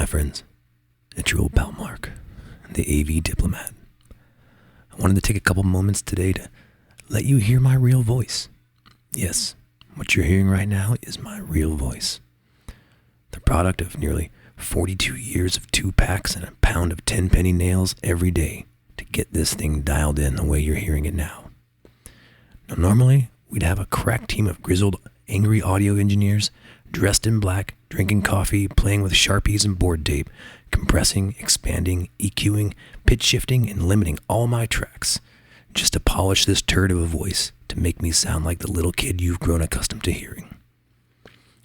friends. It's your old pal Mark, the AV diplomat. I wanted to take a couple moments today to let you hear my real voice. Yes, what you're hearing right now is my real voice. The product of nearly 42 years of 2-packs and a pound of 10-penny nails every day to get this thing dialed in the way you're hearing it now. Now, normally, we'd have a crack team of grizzled, angry audio engineers dressed in black, drinking coffee, playing with Sharpies and board tape, compressing, expanding, EQing, pitch shifting, and limiting all my tracks, just to polish this turd of a voice to make me sound like the little kid you've grown accustomed to hearing.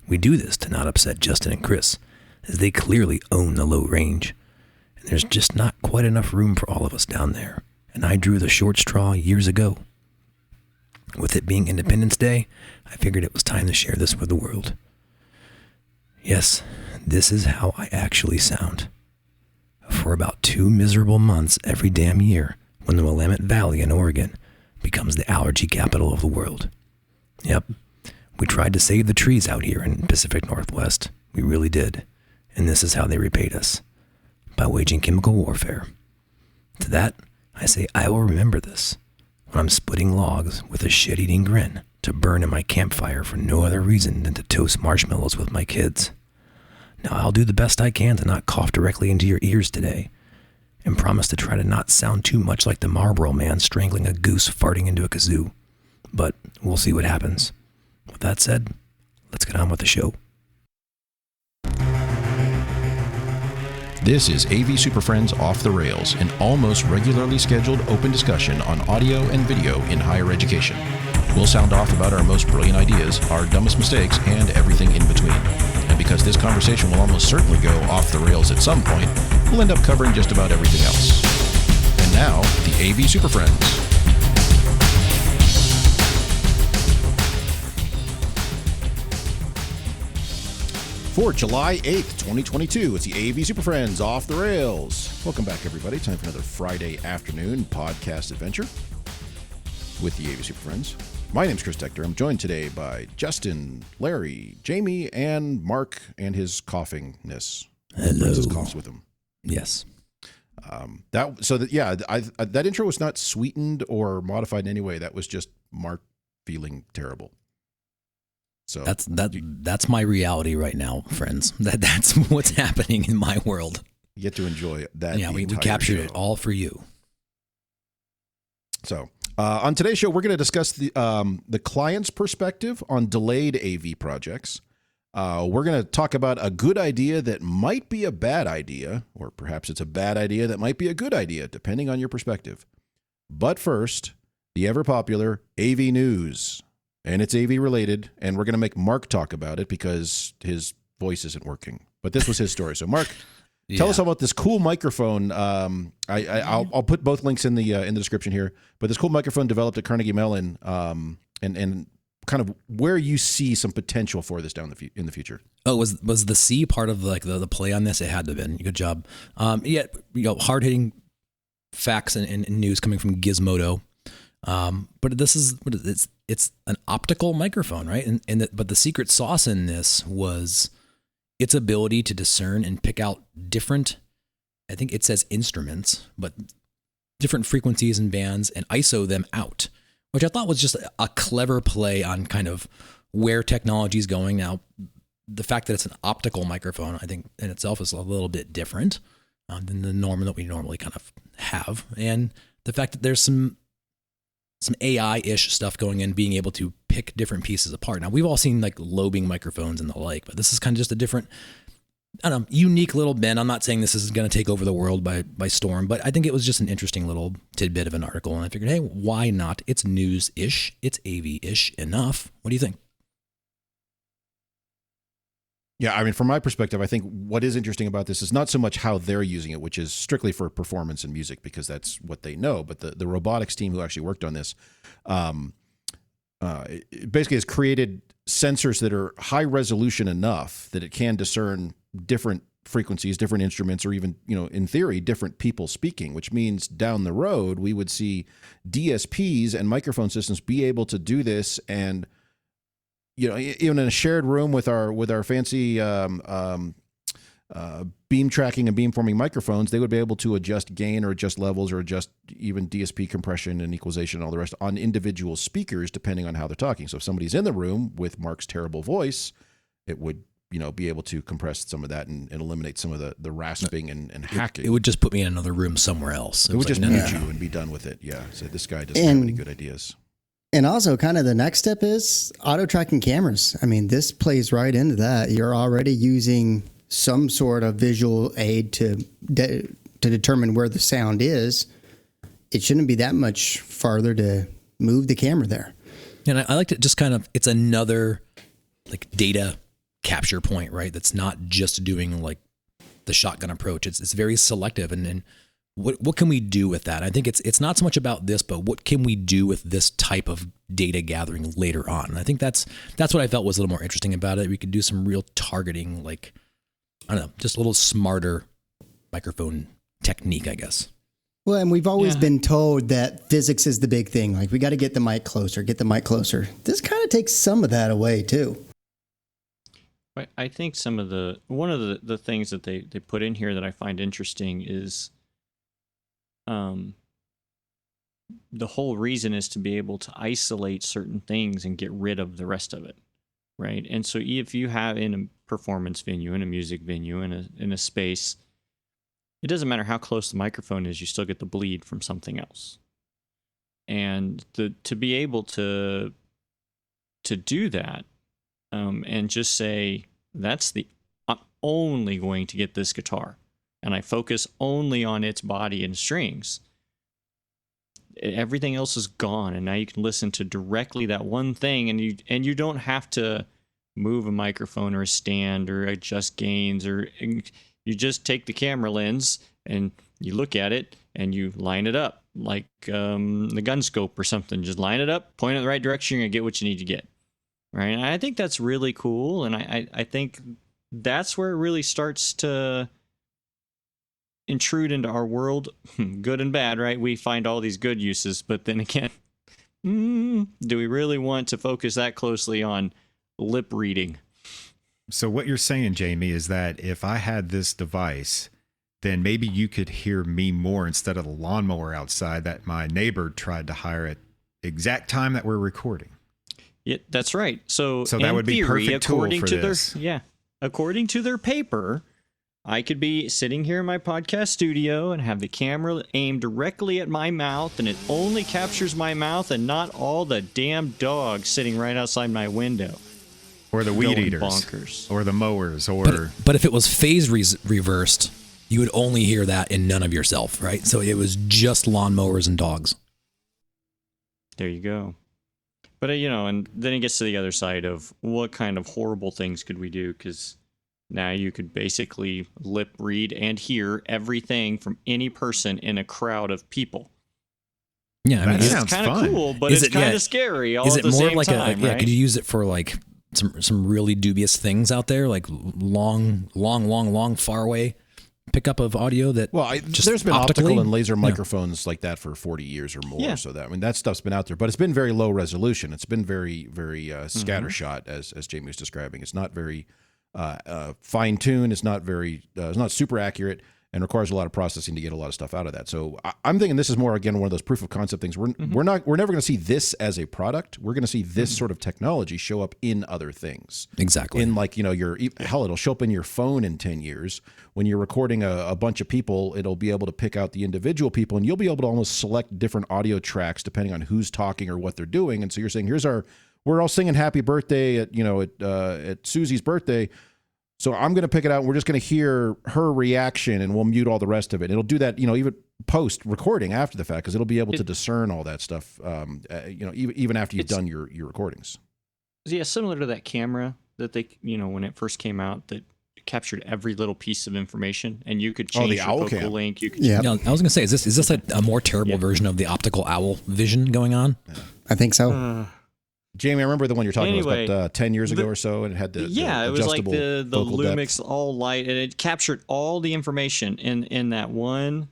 We do this to not upset Justin and Chris, as they clearly own the low range, and there's just not quite enough room for all of us down there, and I drew the short straw years ago. With it being Independence Day, I figured it was time to share this with the world. Yes, this is how I actually sound. For about 2 miserable months every damn year, when the Willamette Valley in Oregon becomes the allergy capital of the world. Yep, we tried to save the trees out here in Pacific Northwest. We really did. And this is how they repaid us. By waging chemical warfare. To that, I say I will remember this when I'm splitting logs with a shit-eating grin to burn in my campfire for no other reason than to toast marshmallows with my kids. Now I'll do the best I can to not cough directly into your ears today, and promise to try to not sound too much like the Marlboro Man strangling a goose farting into a kazoo. But we'll see what happens. With that said, let's get on with the show. This is AV Super Friends Off the Rails, an almost regularly scheduled open discussion on audio and video in higher education. We'll sound off about our most brilliant ideas, our dumbest mistakes, and everything in between. And because this conversation will almost certainly go off the rails at some point, we'll end up covering just about everything else. And now, the AV Super Friends. For July 8th, 2022, it's the AV Super Friends Off the Rails. Welcome back, everybody. Time for another Friday afternoon podcast adventure with the AV Super Friends. My name's Chris Decter. I'm joined today by Justin, Larry, Jamie, and Mark and his coughingness. Hello. His coughs with him. Yes. That intro was not sweetened or modified in any way. That was just Mark feeling terrible. So that's my reality right now, friends. That's what's happening in my world. You get to enjoy that. Yeah, we captured it all for you. So on today's show, we're going to discuss the client's perspective on delayed AV projects. We're going to talk about a good idea that might be a bad idea, or perhaps it's a bad idea that might be a good idea, depending on your perspective. But first, the ever-popular AV news. And it's AV related, and we're going to make Mark talk about it because his voice isn't working. But this was his story. So, Mark, tell us about this cool microphone. I'll put both links in the description here. But this cool microphone developed at Carnegie Mellon, and kind of where you see some potential for this in the future. Oh, was the C part of like the play on this? It had to have been. Good job. Hard hitting facts and news coming from Gizmodo. But this is it's an optical microphone, right? But the secret sauce in this was its ability to discern and pick out different, I think it says instruments, but different frequencies and bands and ISO them out, which I thought was just a clever play on kind of where technology is going now. The fact that it's an optical microphone, I think in itself is a little bit different than the norm that we normally kind of have. And the fact that there's some AI-ish stuff going in, being able to pick different pieces apart. Now, we've all seen like lobing microphones and the like, but this is kind of just a different, unique little bend. I'm not saying this is going to take over the world by storm, but I think it was just an interesting little tidbit of an article. And I figured, hey, why not? It's news-ish. It's AV-ish enough. What do you think? Yeah, I mean, from my perspective, I think what is interesting about this is not so much how they're using it, which is strictly for performance and music because that's what they know. But the robotics team who actually worked on this basically has created sensors that are high resolution enough that it can discern different frequencies, different instruments, or even, in theory, different people speaking, which means down the road, we would see DSPs and microphone systems be able to do this and even in a shared room with our fancy beam tracking and beamforming microphones, they would be able to adjust gain or adjust levels or adjust even DSP compression and equalization and all the rest on individual speakers depending on how they're talking. So if somebody's in the room with Mark's terrible voice, it would be able to compress some of that and eliminate some of the rasping and hacking. It would just put me in another room somewhere else. It would just mute you and be done with it. Yeah. So this guy doesn't have any good ideas. And also, kind of the next step is auto tracking cameras. I mean, this plays right into that. You're already using some sort of visual aid to determine where the sound is. It shouldn't be that much farther to move the camera there. And I like to just kind of, it's another like data capture point, right? That's not just doing like the shotgun approach. It's very selective. And what can we do with that? I think it's not so much about this, but what can we do with this type of data gathering later on? And I think that's what I felt was a little more interesting about it. We could do some real targeting, like, I don't know, just a little smarter microphone technique, I guess. Well, and we've always been told that physics is the big thing. Like, we got to get the mic closer, This kind of takes some of that away too. I think one of the things that they put in here that I find interesting is the whole reason is to be able to isolate certain things and get rid of the rest of it, right? And so if you have in a performance venue, in a music venue, in a space, it doesn't matter how close the microphone is, you still get the bleed from something else. And to be able to do that, and just say, I'm only going to get this guitar, and I focus only on its body and strings. Everything else is gone, and now you can listen to directly that one thing, and you don't have to move a microphone or a stand or adjust gains, or you just take the camera lens and you look at it and you line it up like the gun scope or something. Just line it up, point it in the right direction, you're gonna get what you need to get. Right? And I think that's really cool, and I think that's where it really starts to intrude into our world, good and bad, right? We find all these good uses, but then again, do we really want to focus that closely on lip reading? So what you're saying, Jamie, is that if I had this device, then maybe you could hear me more instead of the lawnmower outside that my neighbor tried to hire at exact time that we're recording. Yeah, that's right. So that would be perfect tool for this. According to their paper, I could be sitting here in my podcast studio and have the camera aimed directly at my mouth, and it only captures my mouth and not all the damn dogs sitting right outside my window. Or the weed eaters. Bonkers. Or the mowers. Or But if it was phase reversed, you would only hear that and none of yourself, right? So it was just lawnmowers and dogs. There you go. But, and then it gets to the other side of what kind of horrible things could we do? Because now you could basically lip read and hear everything from any person in a crowd of people. Yeah, I mean, that it's kind of cool, but it's kind of scary all at the same time, right? Could you use it for like some really dubious things out there, like long, far away pickup of audio that there's been optical and laser microphones like that for 40 years or more. Yeah. So that stuff's been out there, but it's been very low resolution. It's been very, very scattershot, as Jamie was describing. It's not very fine tuned. It's not very, it's not super accurate, and requires a lot of processing to get a lot of stuff out of that. So I'm thinking this is more, again, one of those proof of concept things. We're never going to see this as a product. We're going to see this sort of technology show up in other things. Exactly. In like, it'll show up in your phone in 10 years. When you're recording a bunch of people, it'll be able to pick out the individual people, and you'll be able to almost select different audio tracks depending on who's talking or what they're doing. And so you're saying, we're all singing happy birthday at Susie's birthday. So I'm going to pick it out, and we're just going to hear her reaction, and we'll mute all the rest of it. It'll do that, even post recording after the fact, because it'll be able to discern all that stuff, even after you've done your recordings. Yeah, similar to that camera that they, when it first came out, that captured every little piece of information, and you could change your focal length. You could I was going to say, is this a more terrible version of the optical owl vision going on? I think so. Jamie, I remember the one you're talking about 10 years ago or so, and it had the it was like the Lumix depth. all light, and it captured all the information in that one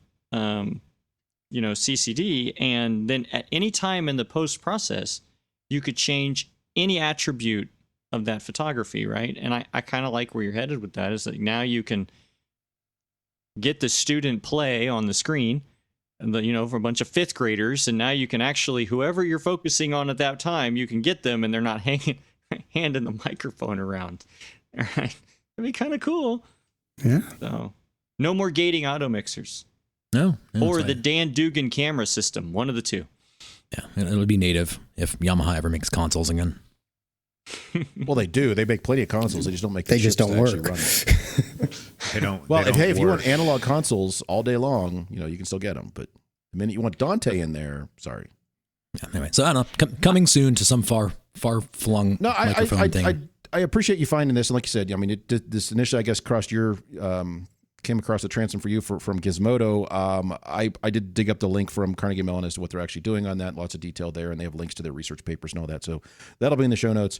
CCD, and then at any time in the post process you could change any attribute of that photography, right? And I kind of like where you're headed with that, is that now you can get the student play on the screen, and for a bunch of fifth graders, and now you can actually, whoever you're focusing on at that time, you can get them, and they're not handing the microphone around. All right, that'd be kind of cool. Yeah. So, no more gating auto mixers. No. Or the Dan Dugan camera system, one of the two. Yeah, it'll be native if Yamaha ever makes consoles again. Well, they do. They make plenty of consoles. They just don't make. They the just chips don't to actually work. run it. They don't. Well, they don't if you want work. analog consoles all day long, you can still get them. But the minute you want Dante in there, sorry. Yeah, anyway, so I don't know. Coming soon to some far flung No, microphone thing. I appreciate you finding this, and like you said, I mean, this initially, I guess, crossed your came across the transom for you from Gizmodo. I did dig up the link from Carnegie Mellon as to what they're actually doing on that. Lots of detail there, and they have links to their research papers and all that. So that'll be in the show notes.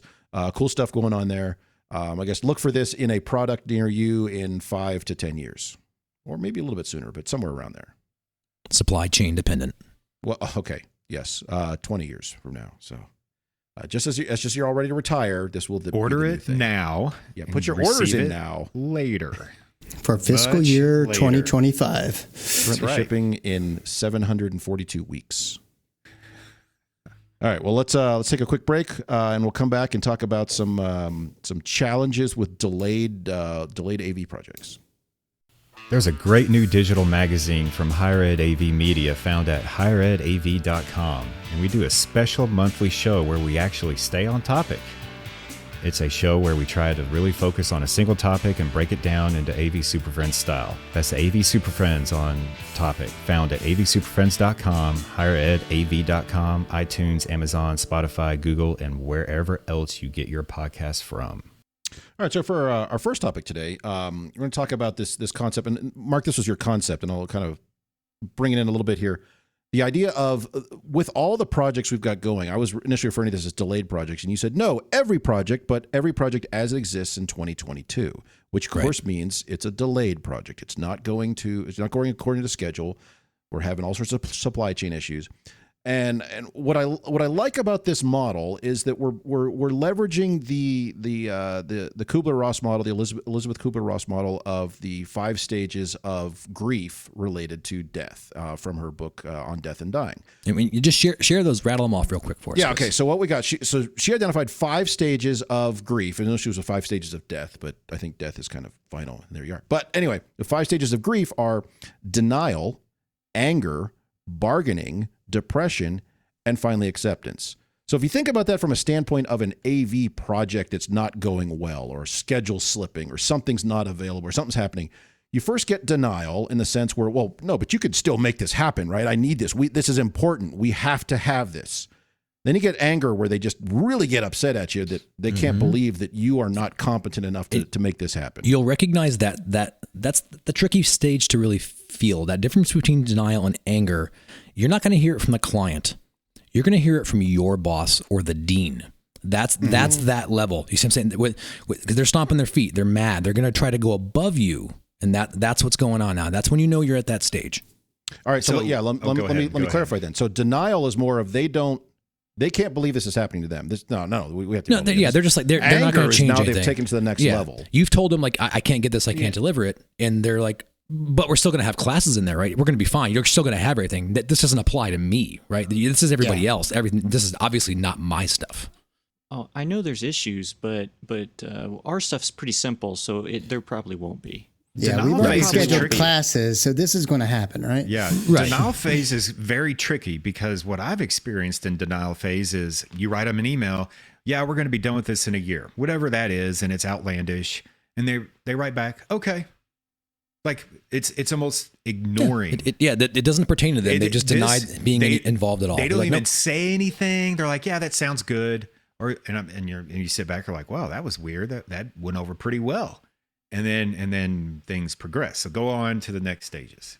Cool stuff going on there. I guess look for this in a product near you in 5 to 10 years, or maybe a little bit sooner, but somewhere around there. Supply chain dependent. Well, okay, yes, 20 years from now. So. Just as you're all ready to retire, this will Order be the new it thing. now. Yeah, and put your orders receive in it now. later. For fiscal Much year later. 2025. Currently right. shipping in 742 weeks. All right, well let's take a quick break, and we'll come back and talk about some challenges with delayed AV projects. There's a great new digital magazine from Higher Ed AV Media found at higheredav.com, and we do a special monthly show where we actually stay on topic. It's a show where we try to really focus on a single topic and break it down into AV Super Friends style. That's the AV Super Friends on topic, found at avsuperfriends.com, higheredav.com, iTunes, Amazon, Spotify, Google, and wherever else you get your podcasts from. All right, so for our first topic today, we're going to talk about this concept. And Mark, this was your concept, and I'll kind of bring it in a little bit here. The idea of, with all the projects we've got going, I was initially referring to this as delayed projects, and you said, no, every project, but every project as it exists in 2022, which of course means it's a delayed project. It's not going according to schedule. We're having all sorts of supply chain issues. And what I like about this model is that we're leveraging the Kubler-Ross model, the Elizabeth Kubler-Ross model of the 5 stages of grief related to death from her book on death and dying. I mean, you just share those, rattle them off real quick for us. Yeah. Okay. So what we got? She identified 5 stages of grief. I know she was 5 stages of death, but I think death is kind of final. And there you are. But anyway, the 5 stages of grief are denial, anger, bargaining, depression, and finally acceptance. So if you think about that from a standpoint of an AV project that's not going well, or schedule slipping, or something's not available, or something's happening, you first get denial in the sense where, well, no, but you could still make this happen, right? I need this. This is important. We have to have this. Then you get anger, where they just really get upset at you that they can't believe that you are not competent enough to make this happen. You'll recognize that's the tricky stage to really feel. That difference between denial and anger, you're not going to hear it from the client. You're going to hear it from your boss or the dean. That's that level. You see what I'm saying? Because they're stomping their feet. They're mad. They're going to try to go above you. And that's what's going on now. That's when you know you're at that stage. All right. So let me clarify then. So denial is more of they can't believe this is happening to them. We have to. They're just like they're not going to change now anything. They've taken to the next level. You've told them like I can't get this, I can't deliver it, and they're like, but we're still going to have classes in there, right? We're going to be fine. You're still going to have everything. This doesn't apply to me, right? This is everybody else. Everything. This is obviously not my stuff. Oh, I know there's issues, but our stuff's pretty simple, so there probably won't be. Yeah, Denial we've already phase is scheduled tricky. classes, so this is going to happen, right? Yeah. Right. Denial phase is very tricky because what I've experienced in denial phase is you write them an email, yeah, we're going to be done with this in a year, whatever that is, and it's outlandish. And they write back, okay. Like it's almost ignoring. It doesn't pertain to them. They just denied being involved at all. They don't like, even nope. say anything. They're like, yeah, that sounds good. And you sit back, you're like, wow, that was weird. That went over pretty well. And then things progress. So go on to the next stages.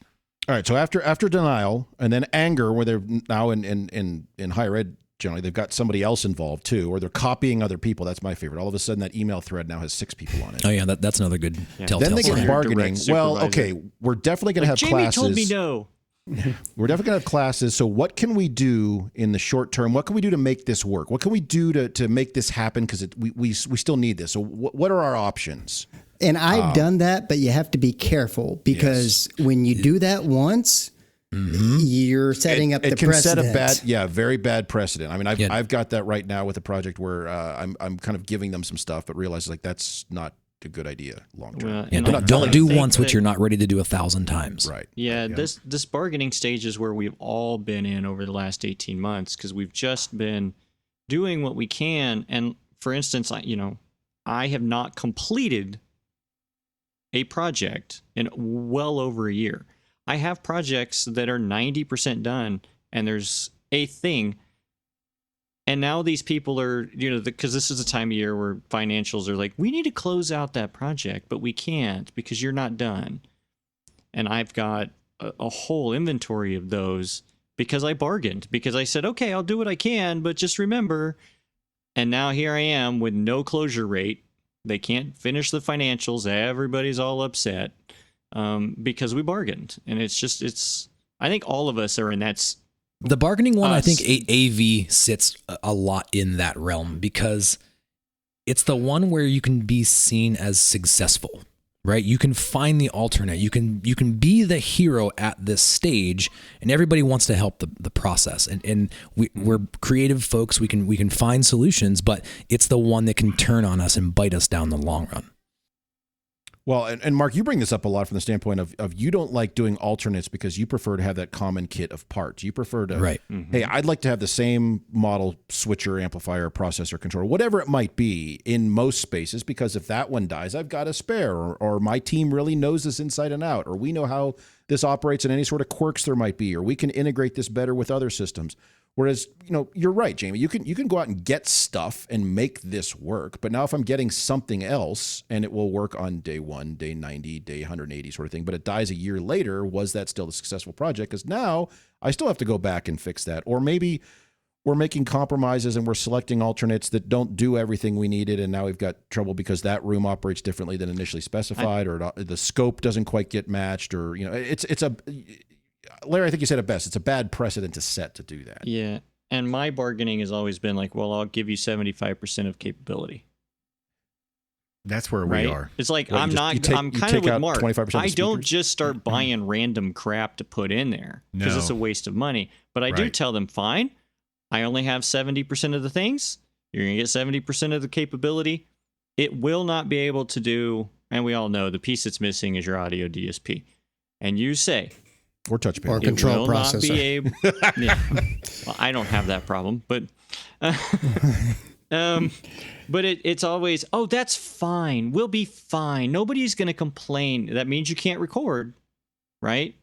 All right. So after denial and then anger, where they're now in higher ed, generally they've got somebody else involved too, or they're copying other people. That's my favorite. All of a sudden, that email thread now has 6 people on it. Oh yeah, that's another good telltale Then they sign. get bargaining. Direct Well, supervisor. okay, we're definitely going to have Jamie classes. told me no. We're definitely going to have classes. So what can we do in the short term? What can we do to make this work? What can we do to make this happen? Because we still need this. So what are our options? And I've done that, but you have to be careful because when you do that once, you're setting up the can precedent. set a very bad precedent. I mean, I've got that right now with a project where I'm kind of giving them some stuff, but realize like that's not a good idea long term. Well, Yeah, and I don't do think once what that- you're not ready to do 1,000 times. Right. Yeah, this bargaining stage is where we've all been in over the last 18 months because we've just been doing what we can. And for instance, I have not completed a project in well over a year. I have projects that are 90% done, and there's a thing. And now these people are, because this is a time of year where financials are like, we need to close out that project, but we can't because you're not done. And I've got a whole inventory of those because I bargained, because I said, okay, I'll do what I can, but just remember. And now here I am with no closure rate. They can't finish the financials. Everybody's all upset because we bargained. And I think all of us are in that. The bargaining one, I Us. think AV sits a lot in that realm because it's the one where you can be seen as successful, right? You can find the alternate. You can be the hero at this stage, and everybody wants to help the process. And we're creative folks. We can find solutions, but it's the one that can turn on us and bite us down the long run. Well, and Mark, you bring this up a lot from the standpoint of you don't like doing alternates because you prefer to have that common kit of parts. You prefer to, Right. Hey, I'd like to have the same model switcher, amplifier, processor, controller, whatever it might be in most spaces, because if that one dies, I've got a spare, or my team really knows this inside and out, or we know how this operates and any sort of quirks there might be, or we can integrate this better with other systems. Whereas, you're right, Jamie. You can go out and get stuff and make this work. But now if I'm getting something else and it will work on day 1, day 90, day 180 sort of thing, but it dies a year later, was that still a successful project? Because now I still have to go back and fix that. Or maybe we're making compromises and we're selecting alternates that don't do everything we needed, and now we've got trouble because that room operates differently than initially specified, or the scope doesn't quite get matched, or it's a Larry, I think you said it best. It's a bad precedent to set to do that. Yeah. And my bargaining has always been like, well, I'll give you 75% of capability. That's where Right? we are. It's like, Well, I'm you kind of take with out Mark. 25% of I don't speakers? just start buying random crap to put in there because No. it's a waste of money. But I do Right. tell them, fine, I only have 70% of the things. You're going to get 70% of the capability. It will not be able to do, and we all know the piece that's missing is your audio DSP. And you say, Or touch Or panel. it control will not be processor. able. Yeah. Well, I don't have that problem, but but it's always, oh, that's fine. We'll be fine. Nobody's going to complain. That means you can't record, right?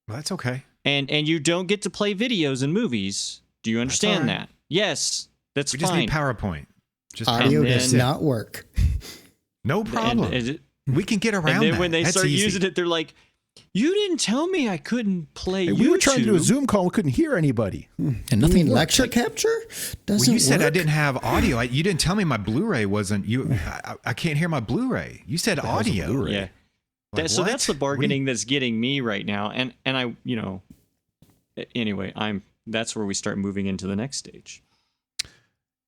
Well, that's okay. And you don't get to play videos and movies. Do you understand right. that? Yes, that's We fine. just need PowerPoint. Just Audio And does then- not work. no problem. And We can get around and then that. when they That's start easy. using it, they're like, you didn't tell me I couldn't play Hey, YouTube. we were trying to do a Zoom call. We couldn't hear anybody. And I nothing mean, works. lecture capture doesn't Well, you said I work. didn't have audio. You didn't tell me my Blu-ray wasn't. I can't hear my Blu-ray. You said hell's a audio. Blu-ray? Yeah. Like, So what? that's the What do you- bargaining that's getting me right now. And I, anyway, that's where we start moving into the next stage.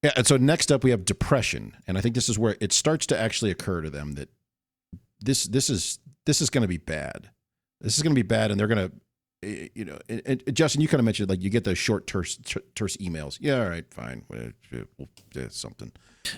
Yeah, and so next up we have depression, and I think this is where it starts to actually occur to them that this is going to be bad. This is going to be bad, and they're going to, and Justin, you kind of mentioned like you get those short, terse emails. Yeah, all right, fine, something.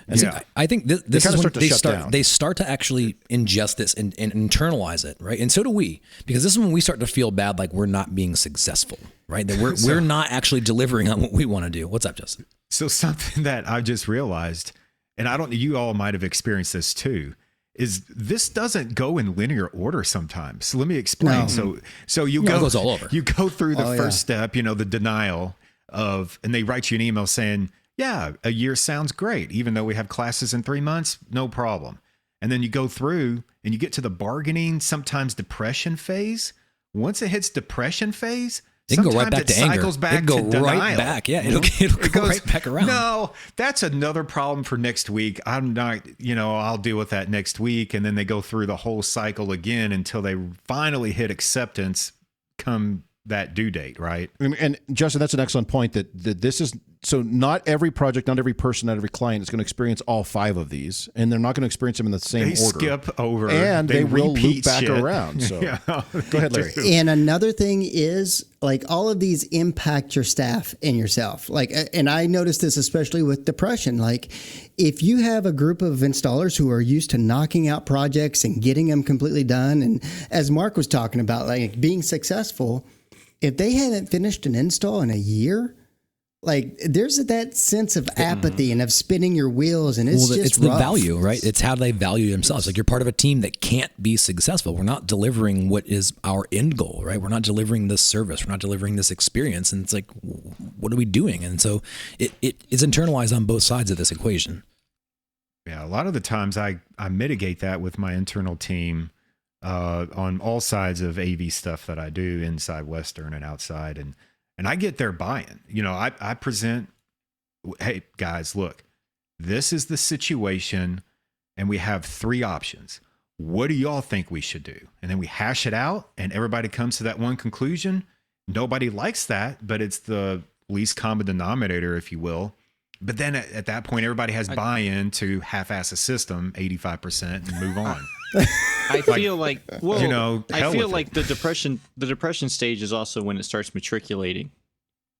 And See, Yeah. I think this kinda is when start to shut down. they start to actually ingest this and internalize it, right? And so do we, because this is when we start to feel bad, like we're not being successful, right? That we're not actually delivering on what we want to do. What's up, Justin? So something that I just realized, and I don't. You all might have experienced this too. Is this doesn't go in linear order sometimes? So let me explain. So you No, go it goes all over. You go through the Oh, first step, the denial of, and they write you an email saying, yeah, a year sounds great. Even though we have classes in 3 months, no problem. And then you go through and you get to the bargaining, sometimes depression phase. Once it hits depression phase, It can go right sometimes back to it anger. cycles back It can to go right denial. back. Yeah, it'll It go right back around. No, that's another problem for next week. I'm not, I'll deal with that next week. And then they go through the whole cycle again until they finally hit acceptance come that due date, right? And Justin, that's an excellent point. That this is so not every project, not every person, not every client is going to experience all 5 of these, and they're not going to experience them in the same They order. skip over, and they will loop repeat back shit. around. So Yeah, go ahead, Larry. do. And another thing is, like, all of these impact your staff and yourself. Like, and I noticed this especially with depression. Like, if you have a group of installers who are used to knocking out projects and getting them completely done, and as Mark was talking about, like, being successful, if they haven't finished an install in a year, like, there's that sense of apathy and of spinning your wheels, and it's just it's the rough. value, right? It's how they value themselves. Like, you're part of a team that can't be successful. We're not delivering what is our end goal, right? We're not delivering this service. We're not delivering this experience. And it's like, what are we doing? And so it is internalized on both sides of this equation. Yeah, a lot of the times I mitigate that with my internal team on all sides of AV stuff that I do, inside Western and outside, and I get their buy-in. You know, I present, hey guys, look, this is the situation, and we have 3 options. What do y'all think we should do? And then we hash it out, and everybody comes to that one conclusion. Nobody likes that, but it's the least common denominator, if you will. But then at that point, everybody has buy-in to half-ass a system, 85%, and move on. I feel like, well, you know, I hell feel with like it. the depression stage is also when it starts matriculating,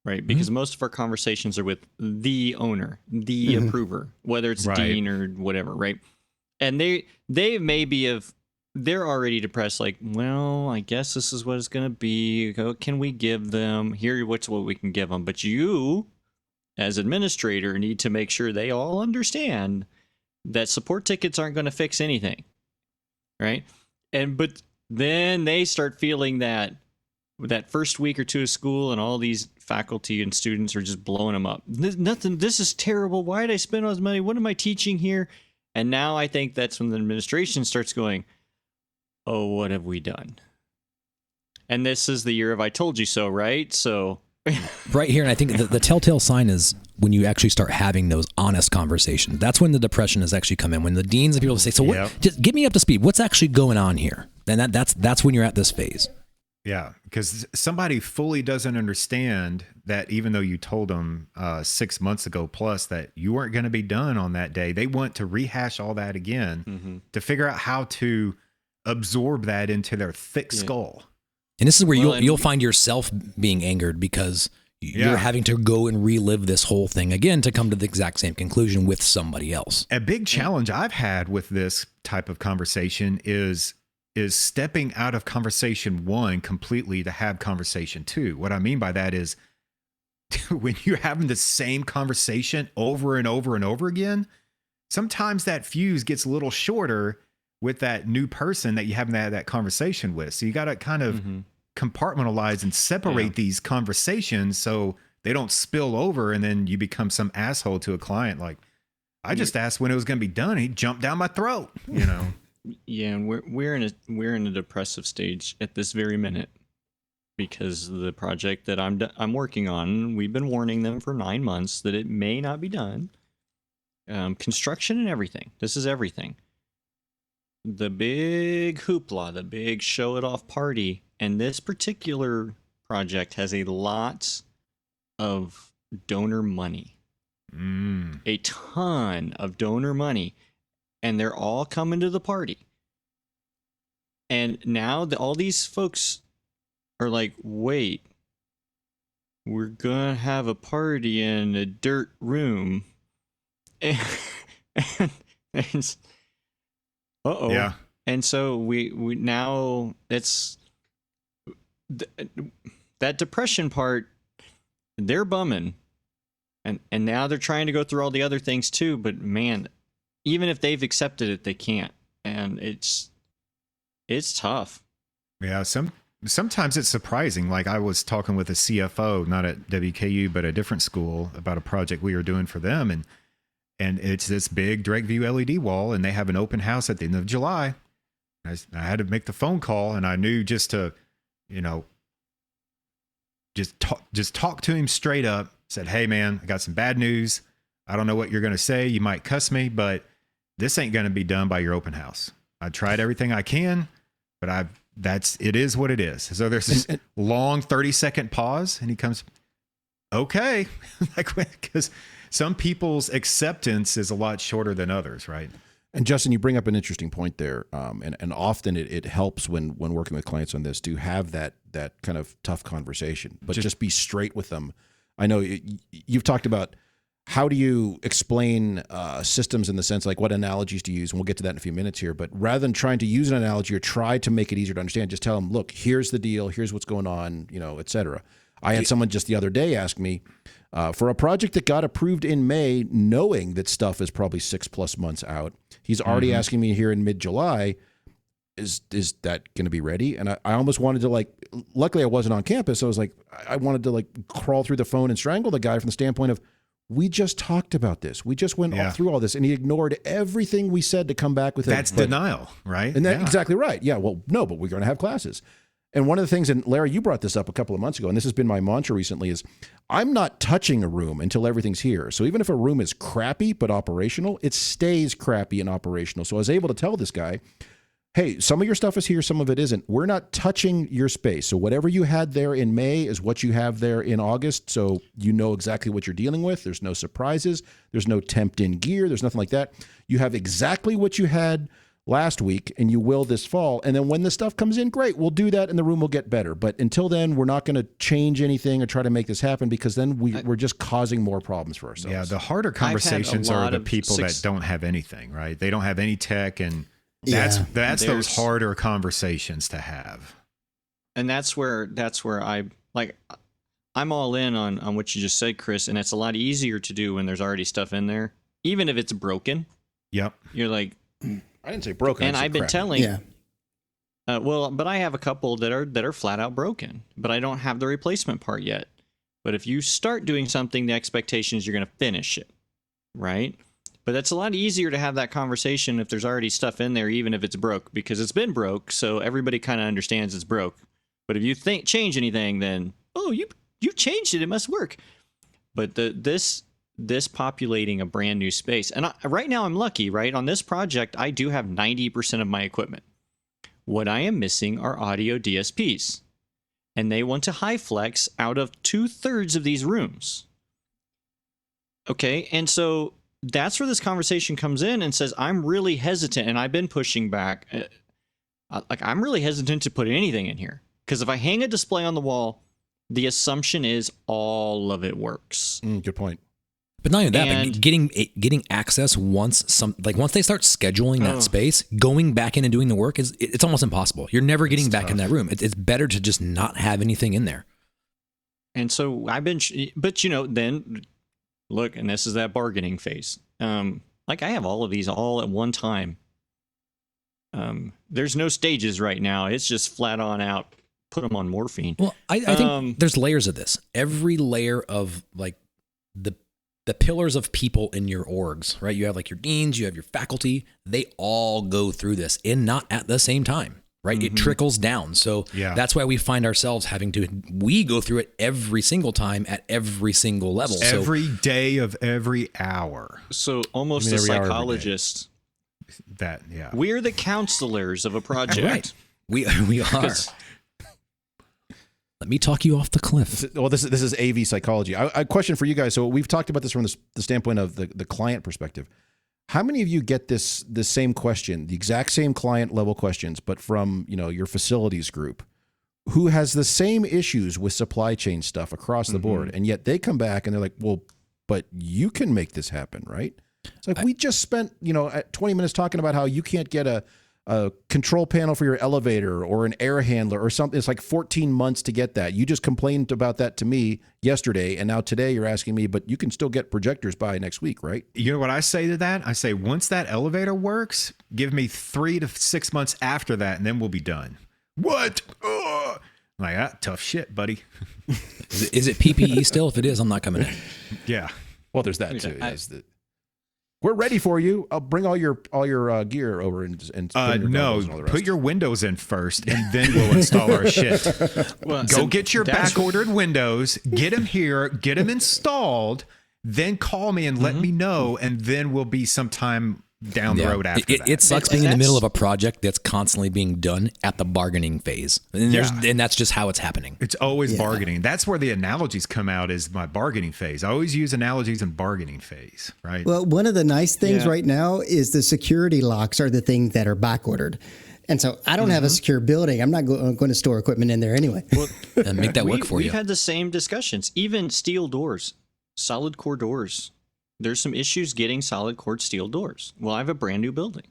right? Because most of our conversations are with the owner, the approver, whether it's Right. dean or whatever, right? And they maybe they're already depressed. Like, well, I guess this is what it's gonna be. Can we give them here? What's what we can give them? But you, as administrator, need to make sure they all understand that support tickets aren't going to fix anything, right? But then they start feeling that first week or 2 of school, and all these faculty and students are just blowing them up. This is terrible. Why did I spend all this money? What am I teaching here? And now I think that's when the administration starts going, oh, what have we done? And this is the year of I told you so, right? So Right here, and I think the telltale sign is when you actually start having those honest conversations. That's when the depression has actually come in. When the deans and people say, "So what? Yep. Just get me up to speed. What's actually going on here?" And that's when you're at this phase. Yeah, because somebody fully doesn't understand that even though you told them 6 months ago plus that you weren't going to be done on that day, they want to rehash all that again to figure out how to absorb that into their thick skull. And this is where Well, you'll find yourself being angered because you're Yeah. having to go and relive this whole thing again to come to the exact same conclusion with somebody else. A big challenge I've had with this type of conversation is stepping out of conversation 1 completely to have conversation 2. What I mean by that is when you're having the same conversation over and over and over again, sometimes that fuse gets a little shorter with that new person that you haven't had that conversation with. So you got to kind of compartmentalize and separate these conversations so they don't spill over, and then you become some asshole to a client. Like, I just asked when it was going to be done. And he jumped down my throat, you know? yeah, and we're in a depressive stage at this very minute because the project that I'm working on, we've been warning them for 9 months that it may not be done. Construction and everything. This is everything. The big hoopla, the big show it off party, and this particular project has a lot of donor money, a ton of donor money, and they're all coming to the party. And now all these folks are like, wait, we're gonna have a party in a dirt room, and uh-oh. Yeah. And so we now it's that depression part, they're bumming. And now they're trying to go through all the other things too, but man, even if they've accepted it, they can't. And it's tough. Yeah. Sometimes it's surprising. Like, I was talking with a CFO, not at WKU, but a different school, about a project we were doing for them. And it's this big direct view LED wall, and they have an open house at the end of July. I had to make the phone call, and I knew just to, you know, just talk to him straight up. Said, hey man, I got some bad news. I don't know what you're going to say. You might cuss me, but this ain't going to be done by your open house. I tried everything I can, but it is what it is. So there's this long 30-second pause, and he comes, okay. Like, because some people's acceptance is a lot shorter than others, right? And Justin, you bring up an interesting point there, and often it helps when working with clients on this to have that kind of tough conversation, but just be straight with them. I know you've talked about how do you explain systems in the sense like what analogies to use, and we'll get to that in a few minutes here. But rather than trying to use an analogy or try to make it easier to understand, just tell them, look, here's the deal, here's what's going on, et cetera. I had someone just the other day ask me for a project that got approved in May, knowing that stuff is probably 6+ months out. He's already asking me here in mid-July, is that going to be ready? And I almost wanted to luckily I wasn't on campus. So I was like, I wanted to crawl through the phone and strangle the guy from the standpoint of, we just talked about this. We just went through all this, and he ignored everything we said to come back with it. That's denial, right? And that's exactly right. Yeah, well, no, but we're going to have classes. And one of the things, and Larry, you brought this up a couple of months ago, and this has been my mantra recently, is I'm not touching a room until everything's here. So even if a room is crappy but operational, it stays crappy and operational. So I was able to tell this guy, hey, some of your stuff is here, some of it isn't. We're not touching your space. So whatever you had there in May is what you have there in August. So you know exactly what you're dealing with. There's no surprises. There's no temped-in gear. There's nothing like that. You have exactly what you had last week, and you will this fall. And then when the stuff comes in, great, we'll do that and the room will get better. But until then, we're not going to change anything or try to make this happen, because then we're just causing more problems for ourselves. Yeah, the harder conversations are the people that don't have anything, right? They don't have any tech, and that's those harder conversations to have. And that's where I'm all in on what you just said, Chris, and it's a lot easier to do when there's already stuff in there, even if it's broken. Yep. You're like, I didn't say broken. And I've been telling. Yeah. But I have a couple that are flat out broken, but I don't have the replacement part yet. But if you start doing something, the expectation is you're going to finish it, right? But that's a lot easier to have that conversation if there's already stuff in there, even if it's broke, because it's been broke, so everybody kind of understands it's broke. But if you change anything, then you changed it, it must work. But this populating a brand new space, and right now I'm lucky, right? On this project, I do have 90% of my equipment. What I am missing are audio DSPs, and they want to high flex out of 2/3 of these rooms. Okay, and so that's where this conversation comes in and says, I'm really hesitant, and I've been pushing back. I'm really hesitant to put anything in here, because if I hang a display on the wall, the assumption is all of it works. Good point. But not only that, but getting access once they start scheduling that space, going back in and doing the work it's almost impossible. You're never getting back in that room. It's better to just not have anything in there. And so I've been, but then look, and this is that bargaining phase. I have all of these all at one time. There's no stages right now. It's just flat on out. Put them on morphine. Well, I think there's layers of this. Every layer of the pillars of people in your orgs, right? You have your deans, you have your faculty. They all go through this, and not at the same time, right? Mm-hmm. It trickles down. So that's why we find ourselves we go through it every single time at every single level. Every day of every hour. So almost a psychologist. We're the counselors of a project. Right. We are. Let me talk you off the cliff. This is AV psychology. I question for you guys. So we've talked about this from the standpoint of the client perspective. How many of you get this same question, the exact same client level questions, but from your facilities group, who has the same issues with supply chain stuff across the board, and yet they come back and they're like, well, but you can make this happen, right? It's like we just spent 20 minutes talking about how you can't get a control panel for your elevator or an air handler or something. It's like 14 months to get that. You just complained about that to me yesterday, and now today you're asking me, but you can still get projectors by next week, right? You know what I say to that? I say, once that elevator works, give me 3 to 6 months after that, and then we'll be done. What? Ugh. I'm like, tough shit, buddy. Is it PPE still? If it is, I'm not coming in. Yeah. Well, there's that too. We're ready for you. I'll bring all your gear over and no, put your windows in first, and then we'll install our shit. Go get your back-ordered windows, get them here, get them installed, then call me and let me know, and then we'll be sometime down the road after that. It sucks And being in the middle of that's- a project that's constantly being done at the bargaining phase. And that's just how it's happening. It's always bargaining. That's where the analogies come out, is my bargaining phase. I always use analogies in bargaining phase, right? Well, one of the nice things Yeah. right now is the security locks are the things that are back ordered. And so I don't have a secure building. I'm not going to store equipment in there anyway. And make that work for We've you. had the same discussions. Even steel doors, solid core doors. There's some issues getting solid core steel doors. Well, I have a brand new building,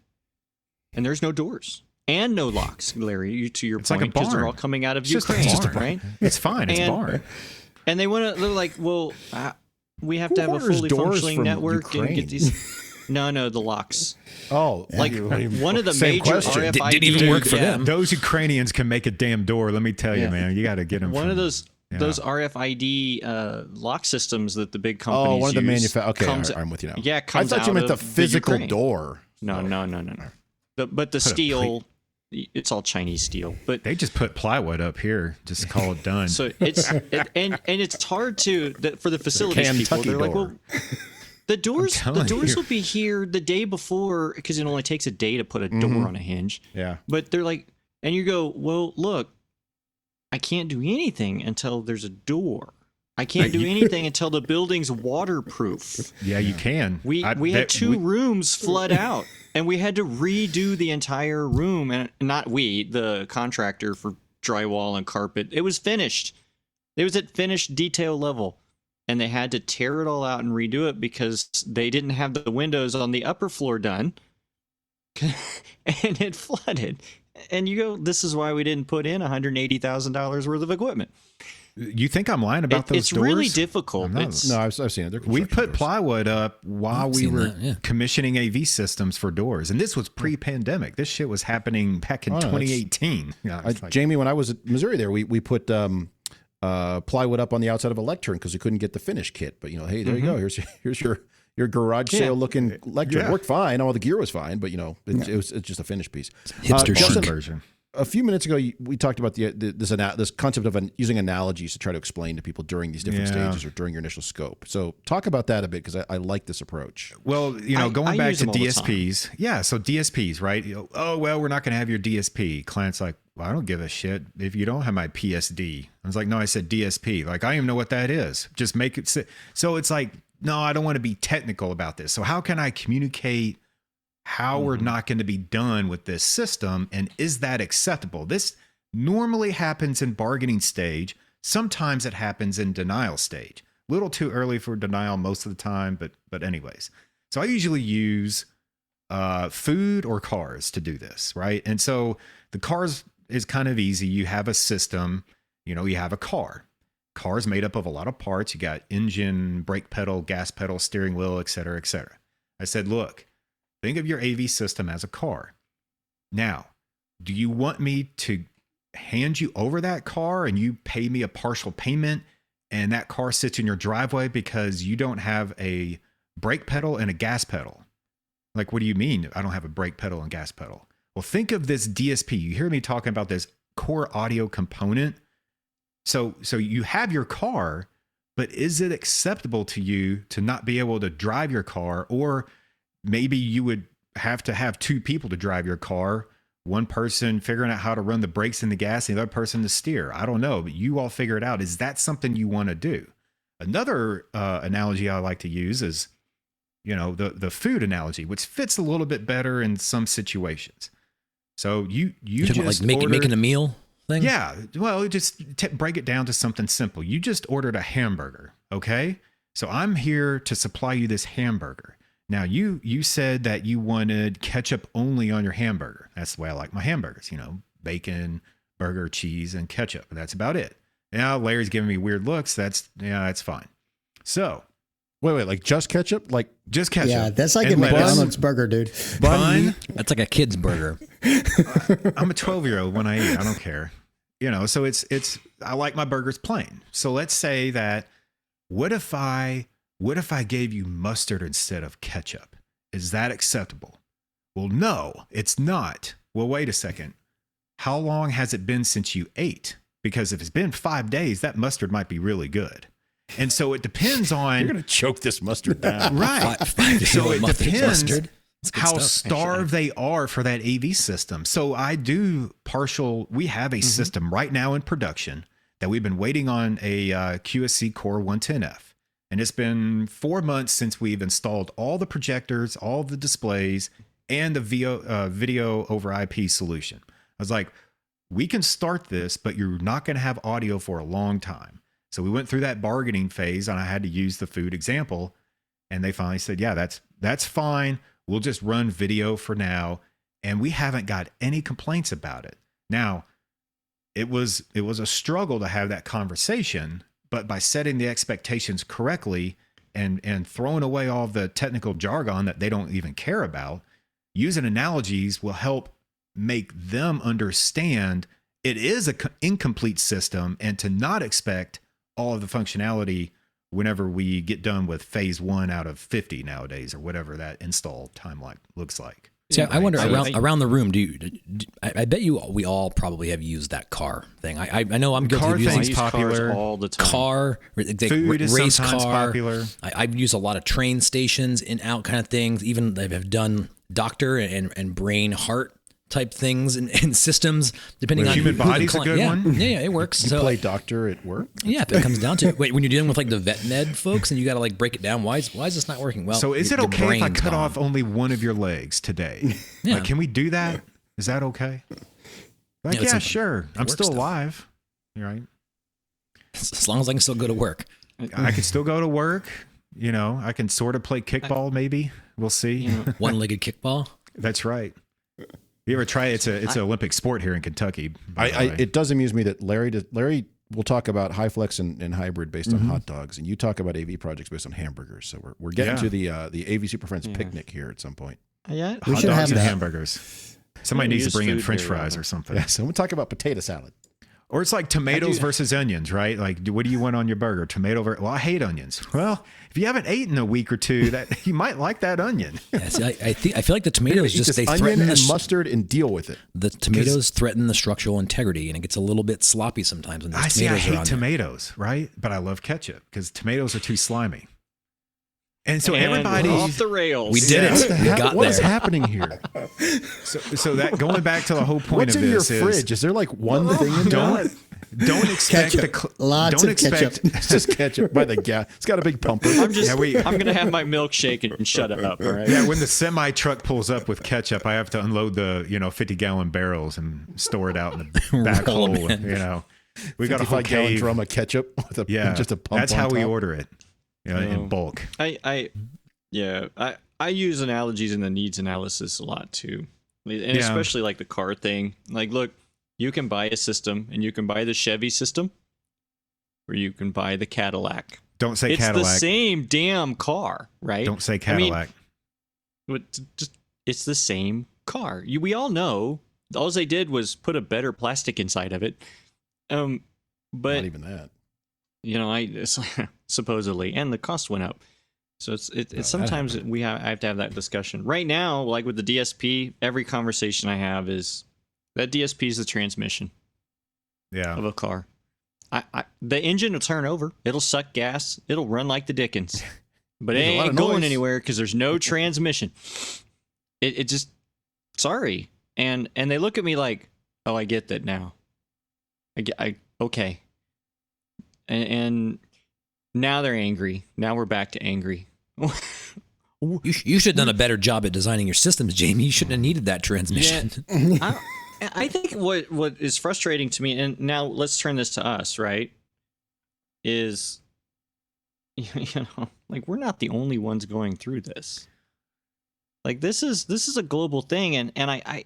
and there's no doors and no locks. Larry, to your It's like point, a because they're barn. all coming out of It's just a Ukraine, barn. right? It's fine. It's And- barn. And they're like, well, we have to have a orders fully doors functioning from network and Ukraine? get these. No, the locks. Oh, Like one of the Same major question. RFID. Didn't even work for them. Those Ukrainians can make a damn door. Let me tell you, man. You got to get them. One of those Yeah. those RFID lock systems that the big companies Oh, one of the use manufacturers. Okay, comes- I'm with you now. Yeah, I comes thought you out meant the of physical Ukraine. door. No. But the steel, it's all Chinese steel. But They just put plywood up here. Just call it done. so and it's hard to for the facilities people. Kentucky They're like, door. well, the doors telling you. will be here the day before because it only takes a day to put a door on a hinge. Yeah. But they're like, and you go, well, look, I can't do anything until there's a door. I can't do anything until the building's waterproof. yeah, you can. We had two rooms flood out, and we had to redo the entire room. And not we, the contractor for drywall and carpet. It was finished. It was at finished detail level, and they had to tear it all out and redo it because they didn't have the windows on the upper floor done, and it flooded. And you go, this is why we didn't put in $180,000 worth of equipment. You think I'm lying about those It's doors? really difficult. I'm not. It's, No, I've seen it. They're We construction put doors. plywood up while we seen were that, yeah. commissioning AV systems for doors, and this was pre-pandemic. This shit was happening back in Oh, no, that's- 2018. Yeah, it's like- Jamie, when I was at Missouri, there we put plywood up on the outside of a lectern because we couldn't get the finish kit. But hey, there you go. Here's your garage sale looking lectern. Yeah. It worked fine. All the gear was fine, but it's just a finished piece. Hipster Justin, chic. version. a few minutes ago, we talked about this concept of using analogies to try to explain to people during these different Yeah. stages or during your initial scope. So talk about that a bit because I like this approach. Well, I going back use to them all the DSPs. Yeah, so DSPs, right? Oh, well, we're not going to have your DSP. Client's like, well, I don't give a shit if you don't have my PSD. I was like, no, I said DSP. Like, I don't even know what that is. Just make it. So it's like, no, I don't want to be technical about this. So how can I communicate how we're not going to be done with this system? And is that acceptable? This normally happens in bargaining stage. Sometimes it happens in denial stage. A little too early for denial most of the time, but anyways. So I usually use food or cars to do this, right? And so the cars is kind of easy. You have a system, you have a car. Car's made up of a lot of parts. You got engine, brake pedal, gas pedal, steering wheel, et cetera, et cetera. I said, look, think of your AV system as a car. Now, do you want me to hand you over that car and you pay me a partial payment and that car sits in your driveway because you don't have a brake pedal and a gas pedal? Like, what do you mean I don't have a brake pedal and gas pedal? Well, think of this DSP. You hear me talking about this core audio component. So you have your car, but is it acceptable to you to not be able to drive your car? Or maybe you would have to have two people to drive your car, one person figuring out how to run the brakes and the gas and the other person to steer. I don't know, but you all figure it out. Is that something you want to do? Another analogy I like to use is, the food analogy, which fits a little bit better in some situations. So you talking just about like making a meal thing? Yeah. Well, just break it down to something simple. You just ordered a hamburger. Okay. So I'm here to supply you this hamburger. Now you said that you wanted ketchup only on your hamburger. That's the way I like my hamburgers, bacon, burger, cheese, and ketchup. That's about it. Now Larry's giving me weird looks. That's fine. So Wait, like just ketchup? Like just ketchup. Yeah, that's like and a lettuce. McDonald's burger, dude. Bun. That's like a kid's burger. I'm a 12-year-old when I eat. I don't care. So it's I like my burgers plain. So let's say that what if I gave you mustard instead of ketchup? Is that acceptable? Well, no, it's not. Well, wait a second. How long has it been since you ate? Because if it's been 5 days, that mustard might be really good. And so it depends on you're gonna choke this mustard down. right. Five So it mustard. depends. Mustard. That's good how stuff. starved they are for that AV system. So we have a system right now in production that we've been waiting on, a QSC Core 110F. And it's been 4 months since we've installed all the projectors, all the displays, and the video over IP solution. I was like, we can start this, but you're not going to have audio for a long time. So we went through that bargaining phase, and I had to use the food example. And they finally said, yeah, that's fine. We'll just run video for now. And we haven't got any complaints about it. Now, it was a struggle to have that conversation, but by setting the expectations correctly and throwing away all the technical jargon that they don't even care about, using analogies will help make them understand it is an incomplete system, and to not expect all of the functionality whenever we get done with phase 1 out of 50 nowadays, or whatever that install timeline looks like. See, I wonder around the room. I bet we all probably have used that car thing. I know I'm guilty Car of using thing's popular all the time. car, Food is race sometimes car. popular. I've used a lot of train stations, in out kind of things. Even I've done doctor and brain heart type things and systems, depending on human who the body's a client- good yeah, one. Yeah, it works. You So play doctor at work? yeah, if it comes down to it. Wait, when you're dealing with like the vet med folks and you got to like break it down, why is this not working? Well, So is it your okay if I brain's cut gone. off only one of your legs today? Yeah. Like, can we do that? Is that okay? Like, Yeah, it's yeah, a- sure. I'm work still stuff. alive. You're right. As long as I can still go to work. I can still go to work. You know, I can sort of play kickball. Maybe we'll see. One-legged kickball. That's right. You ever try? It's an Olympic sport here in Kentucky. by the way. It does amuse me that Larry will talk about high flex and hybrid based on hot dogs, and you talk about AV projects based on hamburgers. So we're getting to the AV Super Friends picnic here at some point. Yeah. We Hot should dogs have and that. hamburgers. Somebody needs to use bring in food French very fries often. or something. Yeah, so we'll talk about potato salad. Or it's like tomatoes versus onions, right? Like, what do you want on your burger? Well, I hate onions. Well, if you haven't eaten in a week or two, that you might like that onion. Yeah, see, I feel like the tomatoes Eat just this they onion threaten and mustard and deal with it. the tomatoes threaten the structural integrity, and it gets a little bit sloppy sometimes when those I tomatoes are hate on tomatoes, right? But I love ketchup because tomatoes are too slimy. And so And everybody, off the rails. We did it. We got What is there. happening here? so that going back to the whole point What's of in your this fridge? Is there like one thing in there? don't expect Ketchup. Lots of ketchup. It's just ketchup by the gas. It's got a big pumper. I'm just. Yeah, I'm gonna have my milkshake and shut up. All right. Yeah, when the semi truck pulls up with ketchup, I have to unload the 50-gallon barrels and store it out in the back Roll 'em hole. in. We got a whole 55-gallon cave. drum of ketchup with Yeah, just a pump. that's on how we top. order it, in bulk. I use analogies in the needs analysis a lot too, and Yeah. especially like the car thing. Like, look, you can buy a system, and you can buy the Chevy system, or you can buy the Cadillac. Don't say It's Cadillac. the same damn car, right? Don't say I mean, Cadillac. it's the same car. We all know. All they did was put a better plastic inside of it. But Not even that. it's supposedly, and the cost went up. So it's sometimes I have to have that discussion. Right now, like with the DSP, every conversation I have is that DSP is the transmission Yeah. of a car. The engine will turn over. It'll suck gas. It'll run like the Dickens. But it There's a lot ain't of going noise. anywhere because there's no transmission. It just sorry. And they look at me like, oh, I get that now. Okay. And now they're angry. Now we're back to angry. You should have done a better job at designing your systems, Jamie. You shouldn't have needed that transmission. I think what is frustrating to me, and now let's turn this to us, right? Is like we're not the only ones going through this. Like this is a global thing, and I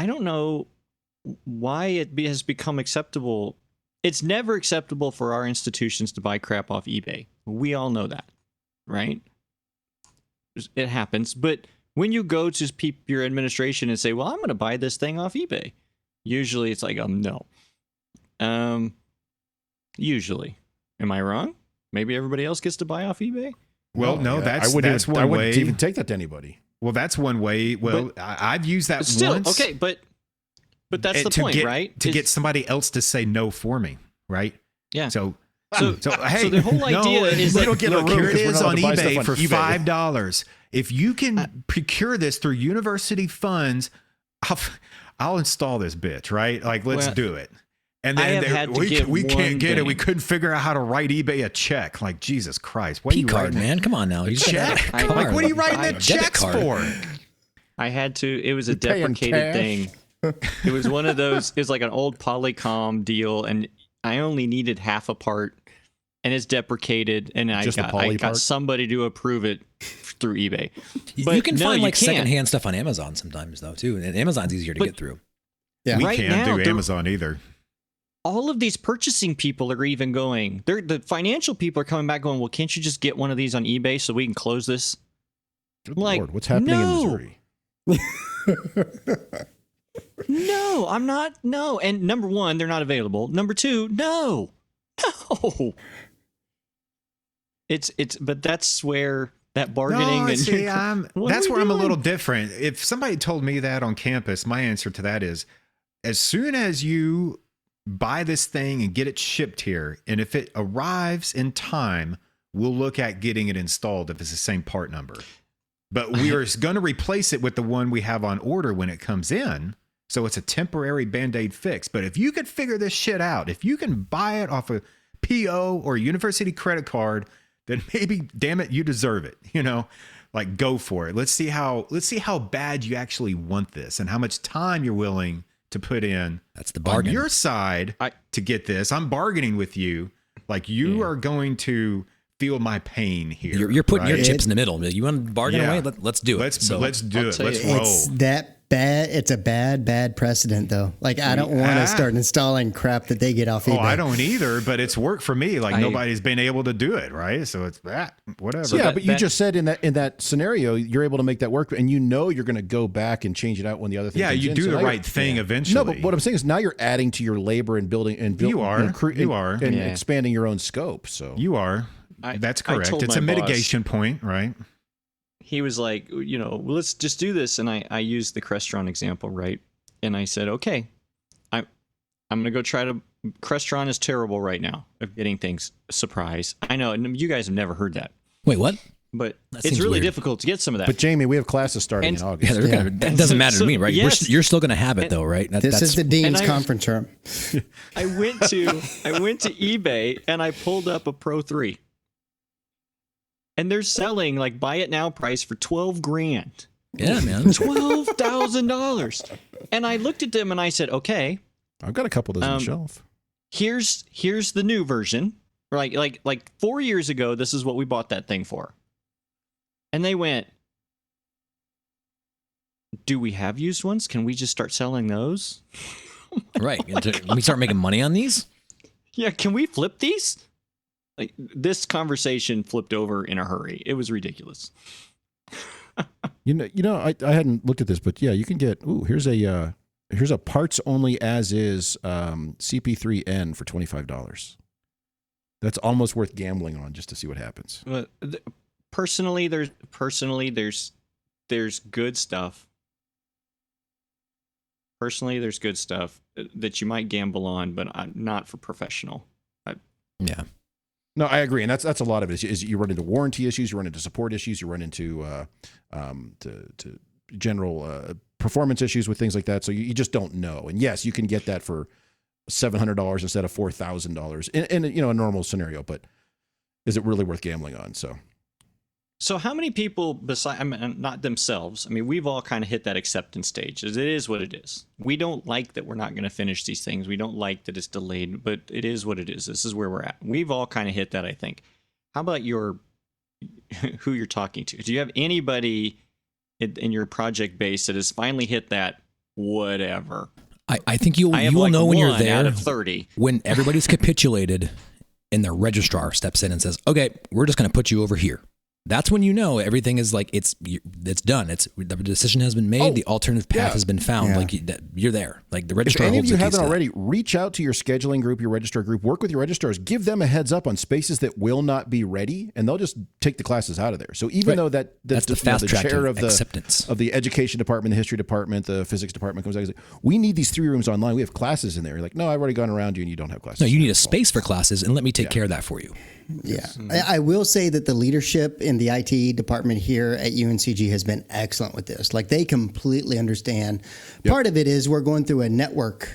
don't know why it has become acceptable. It's never acceptable for our institutions to buy crap off eBay. We all know that, right? It happens, but when you go to your administration and say, "Well, I'm going to buy this thing off eBay," usually it's like, no. Usually, am I wrong? Maybe everybody else gets to buy off eBay. Well, no, yeah, that's I wouldn't that's even, one I wouldn't way. even take that to anybody. Well, that's one way. Well, I've used that Still, once. okay, but that's the to point, get, right? To Is- get somebody else to say no for me, right? Yeah. So So hey, the whole idea is we that- don't get No, look, here it because we're is not on allowed to buy eBay stuff for on eBay. $5. if you can procure this through university funds, I'll install this bitch, right? Like, let's do it. And then we can't get it. We couldn't figure out how to write eBay a check. Like, Jesus Christ. What are you P-card, writing? man. Come on now. You Check? Like, what are you writing the checks for? I had to. It was a deprecated thing. It was one of those. It was like an old Polycom deal, and I only needed half a part, and it's deprecated, and I got somebody to approve it through eBay. But you can find like secondhand stuff on Amazon sometimes, though, too. And Amazon's easier to get through. Yeah. We can't do Amazon either. All of these purchasing people are even going. The financial people are coming back going, well, can't you just get one of these on eBay so we can close this? Good Lord, what's happening in Missouri? No, I'm not. No. And number one, they're not available. Number two, no. But that's where that bargaining. No, and see, that's where I'm a little different. If somebody told me that on campus, my answer to that is, as soon as you buy this thing and get it shipped here, and if it arrives in time, we'll look at getting it installed if it's the same part number. But we are going to replace it with the one we have on order when it comes in. So it's a temporary Band-Aid fix. But if you could figure this shit out, if you can buy it off a PO or a university credit card, then maybe, damn it, you deserve it. You know, like, go for it. Let's see how bad you actually want this and how much time you're willing to put in. That's the bargain. On your side to get this. I'm bargaining with you. Like, you are going to feel my pain here. You're putting your chips in the middle. You want to bargain away? Let's do it. Let's do it. Let's roll. It's that bad. It's a bad precedent, though. Like, I don't want to start installing crap that they get off eBay. Oh, I don't either, but it's worked for me. Like, nobody's been able to do it, right? So it's whatever. So but you just said in that scenario, you're able to make that work, and you're going to go back and change it out when the other thing comes you in. do the right thing eventually. No, but what I'm saying is now you're adding to your labor and building and you are expanding your own scope. So you are. That's correct. It's a mitigation point, right? He was like, well, let's just do this. And I used the Crestron example, right? And I said, okay, I'm going to go try to. Crestron is terrible right now of getting things. Surprise. I know. And you guys have never heard that. Wait, what? But it's really difficult to get some of that. But Jamie, we have classes starting in August. That doesn't matter to me, right? Yes. You're still going to have it, though, right? This is the dean's conference room. I went to eBay and I pulled up a Pro 3. And they're selling like buy it now price for $12,000. Yeah, man. $12,000. And I looked at them and I said, okay, I've got a couple of those on the shelf. Here's the new version. Like 4 years ago, this is what we bought that thing for. And they went, do we have used ones? Can we just start selling those? Right. Can we start making money on these? Yeah. Can we flip these? Like, this conversation flipped over in a hurry. It was ridiculous. I hadn't looked at this, but yeah, you can get. Here's a parts only as is CP3N for $25. That's almost worth gambling on just to see what happens. Personally, there's good stuff. Personally, there's good stuff that you might gamble on, but not for professional. Yeah. No, I agree, and that's a lot of it. Is you run into warranty issues, you run into support issues, you run into to general performance issues with things like that. So you just don't know. And yes, you can get that for $700 instead of $4,000 in a normal scenario. But is it really worth gambling on? So how many people besides, not themselves, we've all kind of hit that acceptance stage. It is what it is. We don't like that we're not going to finish these things. We don't like that it's delayed, but it is what it is. This is where we're at. We've all kind of hit that, I think. How about who you're talking to? Do you have anybody in your project base that has finally hit that whatever? I think you will know when you're there. Out of 30. When everybody's capitulated and the registrar steps in and says, okay, we're just going to put you over here. That's when you know everything is like it's done. The decision has been made. The alternative path has been found. Yeah. Like you're there. Like the registrar. If any of you haven't already, reach out to your scheduling group, your registrar group. Work with your registrars. Give them a heads up on spaces that will not be ready, and they'll just take the classes out of there. So even though that's the fast track chair of the education department, the history department, the physics department comes out and says, we need these 3 rooms online. We have classes in there. You're like, no, I've already gone around you, and you don't have classes. No, you need a space for classes, and let me take care of that for you. Yeah, I will say that the leadership in and the IT department here at UNCG has been excellent with this. Like they completely understand. Part of it is we're going through a network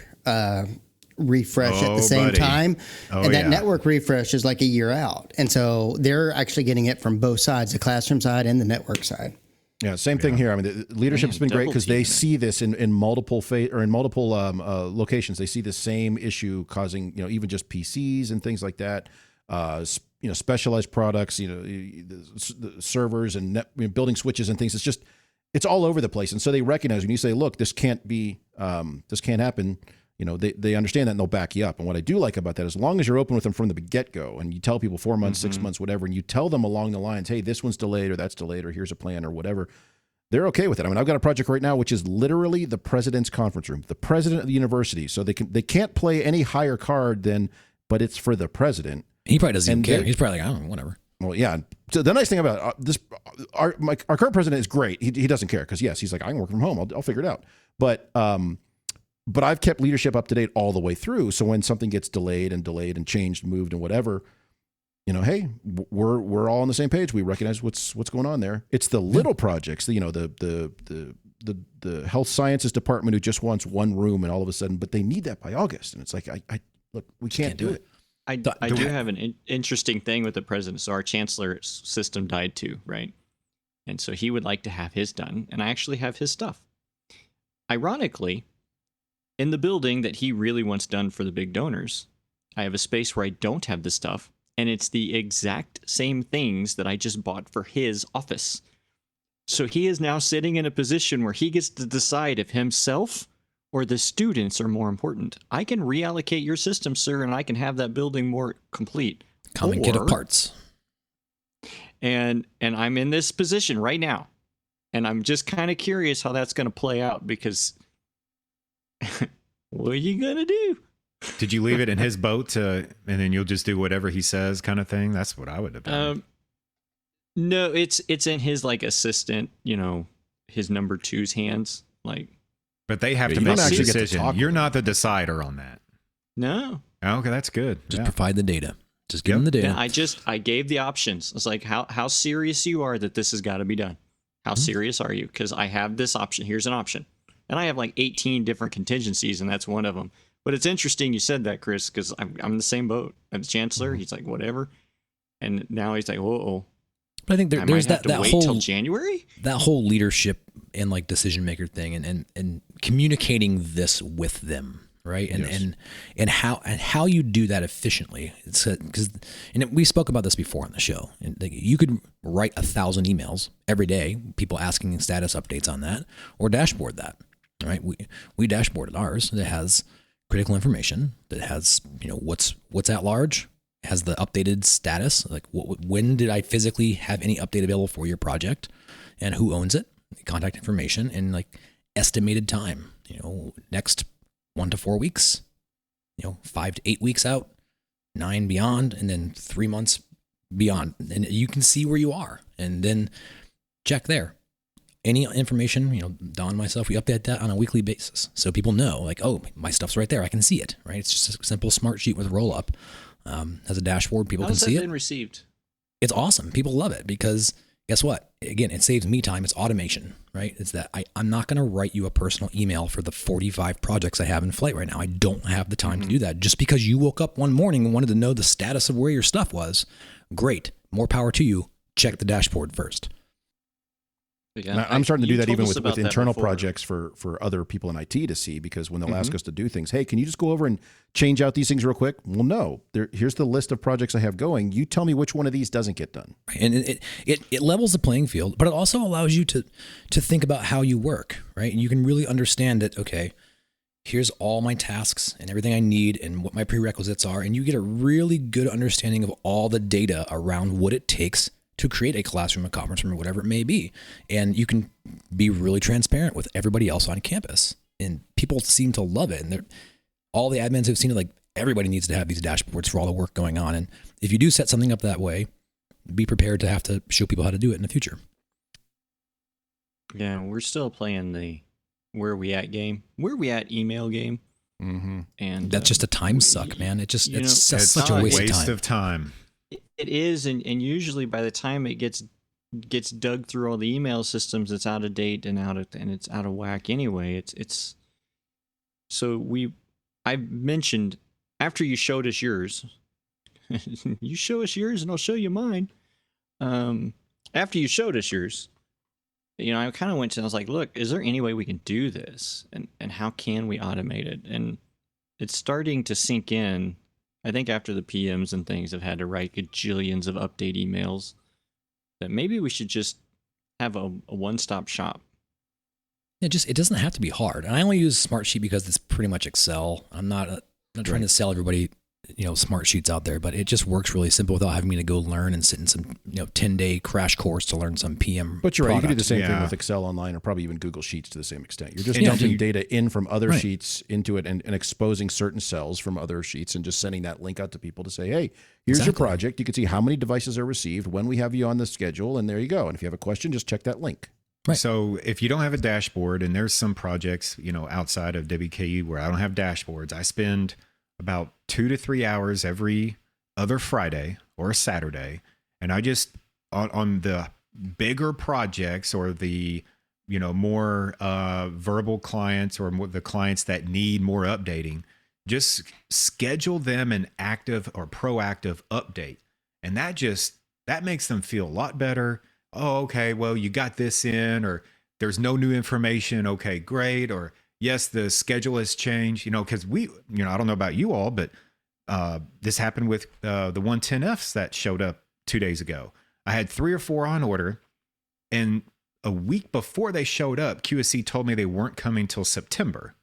refresh at the same time. And that network refresh is like a year out. And so they're actually getting it from both sides, the classroom side and the network side. Yeah, same thing here. I mean, the leadership's been great because they see this in multiple locations. They see the same issue causing, even just PCs and things like that. Specialized products, the servers and building switches and things. It's all over the place. And so they recognize when you say, look, this can't happen. They understand that and they'll back you up. And what I do like about that, as long as you're open with them from the get-go and you tell people 4 months, 6 months, whatever, and you tell them along the lines, hey, this one's delayed or that's delayed or here's a plan or whatever, they're okay with it. I mean, I've got a project right now, which is literally the president's conference room, the president of the university. So they can't play any higher card but it's for the president. He probably doesn't even care. He's probably like, I don't know, whatever. Well, yeah. So the nice thing about this, our current president is great. He doesn't care because yes, he's like, I can work from home. I'll figure it out. But I've kept leadership up to date all the way through. So when something gets delayed and changed, moved, and whatever, hey, we're all on the same page. We recognize what's going on there. It's the little projects, the health sciences department who just wants one room and all of a sudden, but they need that by August, and it's like, I look, we can't do it. I do have an interesting thing with the president. So our chancellor's system died too, right? And so he would like to have his done, and I actually have his stuff. Ironically, in the building that he really wants done for the big donors, I have a space where I don't have the stuff, and it's the exact same things that I just bought for his office. So he is now sitting in a position where he gets to decide if himself or the students are more important. I can reallocate your system, sir, and I can have that building more complete. Common kit of parts. And I'm in this position right now. And I'm just kind of curious how that's going to play out because what are you going to do? Did you leave it in his boat and then you'll just do whatever he says kind of thing? That's what I would have done. No, it's in his like assistant, his number two's hands. But they have to make the decision. You're not the decider on that. No. Okay, that's good. Just provide the data. Just give them the data. And I gave the options. It's like how serious you are that this has got to be done. How serious are you? Because I have this option. Here's an option. And I have like 18 different contingencies, and that's one of them. But it's interesting you said that, Chris, because I'm in the same boat. And the chancellor, he's like, whatever. And now he's like, whoa. But I think there's that wait whole till January. That whole leadership and like decision maker thing, and communicating this with them, right? And how you do that efficiently. It's because we spoke about this before on the show. And you could write 1,000 emails every day, people asking status updates on that, or dashboard that. Right? We dashboarded ours that has critical information, that has what's at large. Has the updated status, like when did I physically have any update available for your project, and who owns it, contact information, and like estimated time. Next 1 to 4 weeks, 5 to 8 weeks out, 9 beyond, and then 3 months beyond, and you can see where you are, and then check there. Any information, Don and myself, we update that on a weekly basis, so people know, like, oh, my stuff's right there, I can see it. Right? It's just a simple smart sheet with roll up. Has a dashboard, people can see it. How's that been received? It's awesome. People love it because guess what? Again, it saves me time. It's automation, right? It's that I'm not going to write you a personal email for the 45 projects I have in flight right now. I don't have the time to do that. Just because you woke up one morning and wanted to know the status of where your stuff was, great. More power to you. Check the dashboard first. Yeah, I'm starting to do that even with internal projects for other people in IT to see, because when they'll ask us to do things, hey, can you just go over and change out these things real quick? Well, no, here's the list of projects I have going. You tell me which one of these doesn't get done. Right. And it levels the playing field, but it also allows you to think about how you work, right? And you can really understand that, okay, here's all my tasks and everything I need and what my prerequisites are. And you get a really good understanding of all the data around what it takes to create a classroom, a conference room, or whatever it may be. And you can be really transparent with everybody else on campus. And people seem to love it. And all the admins have seen it, like everybody needs to have these dashboards for all the work going on. And if you do set something up that way, be prepared to have to show people how to do it in the future. Yeah, we're still playing the where we at game, where we at email game. Mm-hmm. And that's just a time suck, man. It's such a waste of time. It is, and usually by the time it gets gets dug through all the email systems, it's out of date and it's out of whack anyway. It's so I mentioned after you showed us yours, you show us yours and I'll show you mine. After you showed us yours, I kind of went to, I was like, look, is there any way we can do this? And how can we automate it? And it's starting to sink in. I think after the PMs and things have had to write gajillions of update emails, that maybe we should just have a one-stop shop. It doesn't have to be hard. And I only use Smartsheet because it's pretty much Excel. I'm not trying to sell everybody, Smartsheets out there, but it just works really simple without having me to go learn and sit in some 10-day crash course to learn some PM. But you're right. You can do the same thing Yeah. with Excel Online or probably even Google Sheets to the same extent. You're just dumping data in from other Right. sheets into it and exposing certain cells from other sheets and just sending that link out to people to say, hey, here's your Exactly. project. You can see how many devices are received, when we have you on the schedule, and there you go. And if you have a question, just check that link. Right. So if you don't have a dashboard, and there's some projects, outside of WKU where I don't have dashboards, I spend about 2 to 3 hours every other Friday or Saturday. And I just, on the bigger projects or the, more verbal clients or more the clients that need more updating, just schedule them an active or proactive update. And that makes them feel a lot better. Oh, okay, well, you got this in, or there's no new information. Okay, great. Or yes, the schedule has changed, because I don't know about you all, but this happened with the 110Fs that showed up 2 days ago. I had 3 or 4 on order, and a week before they showed up, QSC told me they weren't coming till September,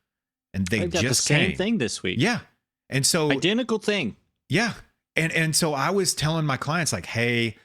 and they I've got just the same came. thing this week. Yeah. And so Identical thing. yeah. And so I was telling my clients like, hey,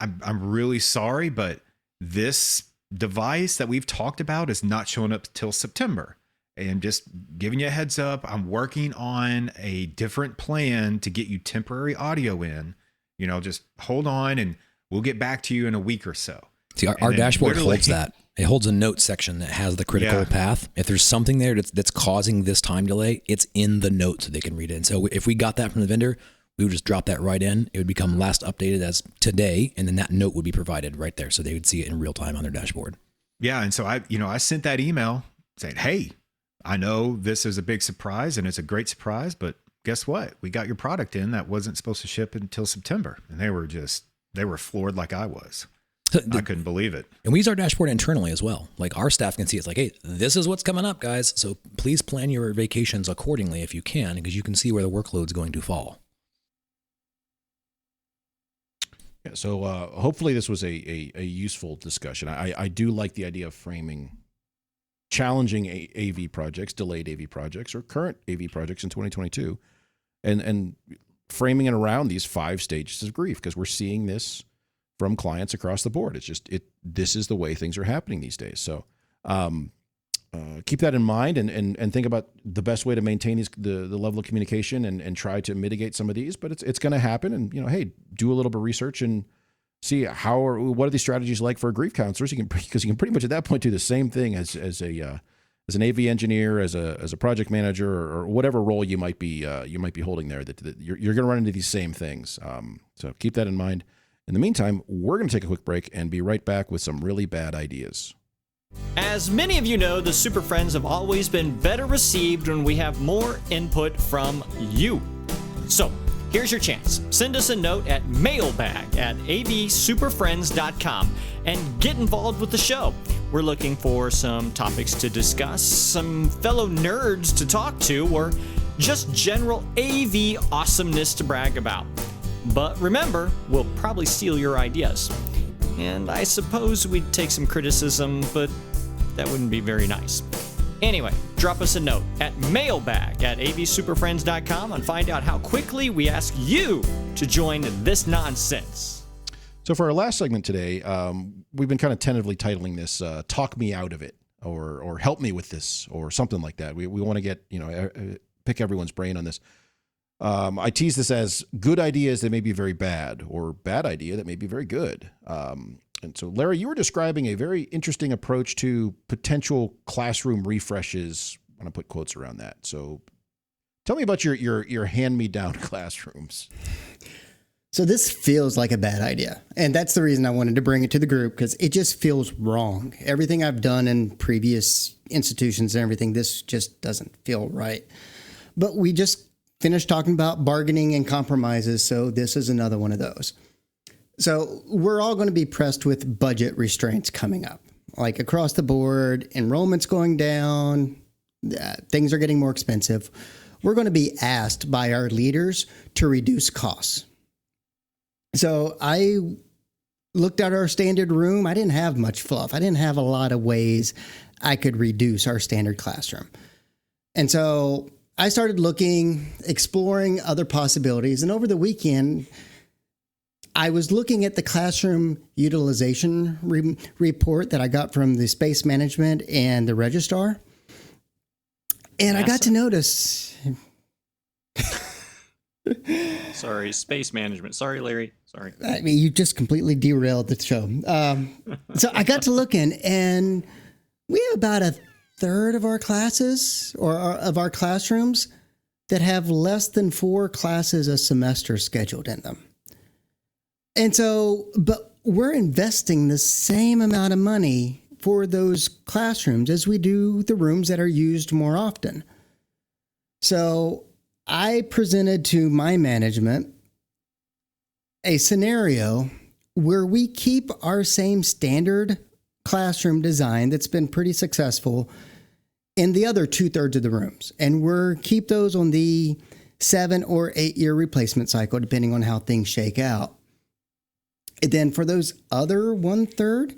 I'm really sorry, but this device that we've talked about is not showing up till September. And just giving you a heads up, I'm working on a different plan to get you temporary audio in. Just hold on and we'll get back to you in a week or so. See, our And then dashboard literally- holds that. It holds a note section that has the critical Yeah. path. If there's something there that's causing this time delay, it's in the note so they can read it. And so if we got that from the vendor, we would just drop that right in. It would become last updated as today, and then that note would be provided right there, so they would see it in real time on their dashboard. Yeah. And so I sent that email saying, hey, I know this is a big surprise and it's a great surprise, but guess what? We got your product in that wasn't supposed to ship until September. And they were floored like I was. I couldn't believe it. And we use our dashboard internally as well. Like our staff can see it's like, hey, this is what's coming up, guys. So please plan your vacations accordingly if you can, because you can see where the workload's going to fall. Yeah, so hopefully this was a useful discussion. I do like the idea of framing challenging AV projects, delayed AV projects, or current AV projects in 2022, and framing it around these 5 stages of grief, because we're seeing this from clients across the board. It's just this is the way things are happening these days. So keep that in mind and think about the best way to maintain the level of communication and try to mitigate some of these. But it's going to happen. And hey, do a little bit of research and see what are these strategies like for grief counselors. Because you can pretty much at that point do the same thing as an AV engineer, as a project manager, or whatever role you might be holding there. That you're going to run into these same things. So keep that in mind. In the meantime, we're going to take a quick break and be right back with some really bad ideas. As many of you know, the Super Friends have always been better received when we have more input from you. So, here's your chance. Send us a note at mailbag@avsuperfriends.com and get involved with the show. We're looking for some topics to discuss, some fellow nerds to talk to, or just general AV awesomeness to brag about. But remember, we'll probably steal your ideas. And I suppose we'd take some criticism, but that wouldn't be very nice. Anyway, drop us a note at mailbag@avsuperfriends.com and find out how quickly we ask you to join this nonsense. So for our last segment today, we've been kind of tentatively titling this "Talk Me Out of It" or "Help Me with This" or something like that. We want to get pick everyone's brain on this. I tease this as good ideas that may be very bad, or bad idea that may be very good. And so, Larry, you were describing a very interesting approach to potential classroom refreshes. I'm going to put quotes around that. So tell me about your hand-me-down classrooms. So this feels like a bad idea. And that's the reason I wanted to bring it to the group, because it just feels wrong. Everything I've done in previous institutions and everything, this just doesn't feel right. But we just finished talking about bargaining and compromises, so this is another one of those. So we're all going to be pressed with budget restraints coming up. Like across the board, enrollment's going down, things are getting more expensive. We're going to be asked by our leaders to reduce costs. So I looked at our standard room. I didn't have much fluff. I didn't have a lot of ways I could reduce our standard classroom. And so I started looking, exploring other possibilities. And over the weekend, I was looking at the classroom utilization report that I got from the space management and the registrar. And I got to notice... Sorry, space management. Sorry, Larry. Sorry. I mean, you just completely derailed the show. So I got to looking, and we have about a third of our classes of our classrooms that have less than 4 classes a semester scheduled in them. And so, but we're investing the same amount of money for those classrooms as we do the rooms that are used more often. So I presented to my management a scenario where we keep our same standard classroom design that's been pretty successful in the other 2/3 of the rooms. And we're keep those on the 7 or 8 year replacement cycle, depending on how things shake out. And then for those other 1/3,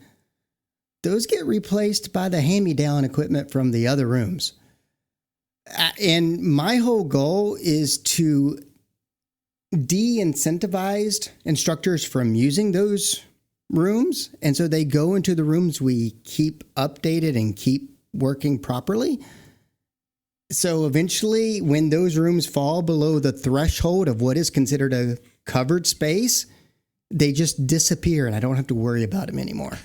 those get replaced by the hand-me-down equipment from the other rooms. And my whole goal is to de-incentivize instructors from using those rooms. And so they go into the rooms we keep updated and keep working properly. So eventually, when those rooms fall below the threshold of what is considered a covered space, they just disappear and I don't have to worry about them anymore.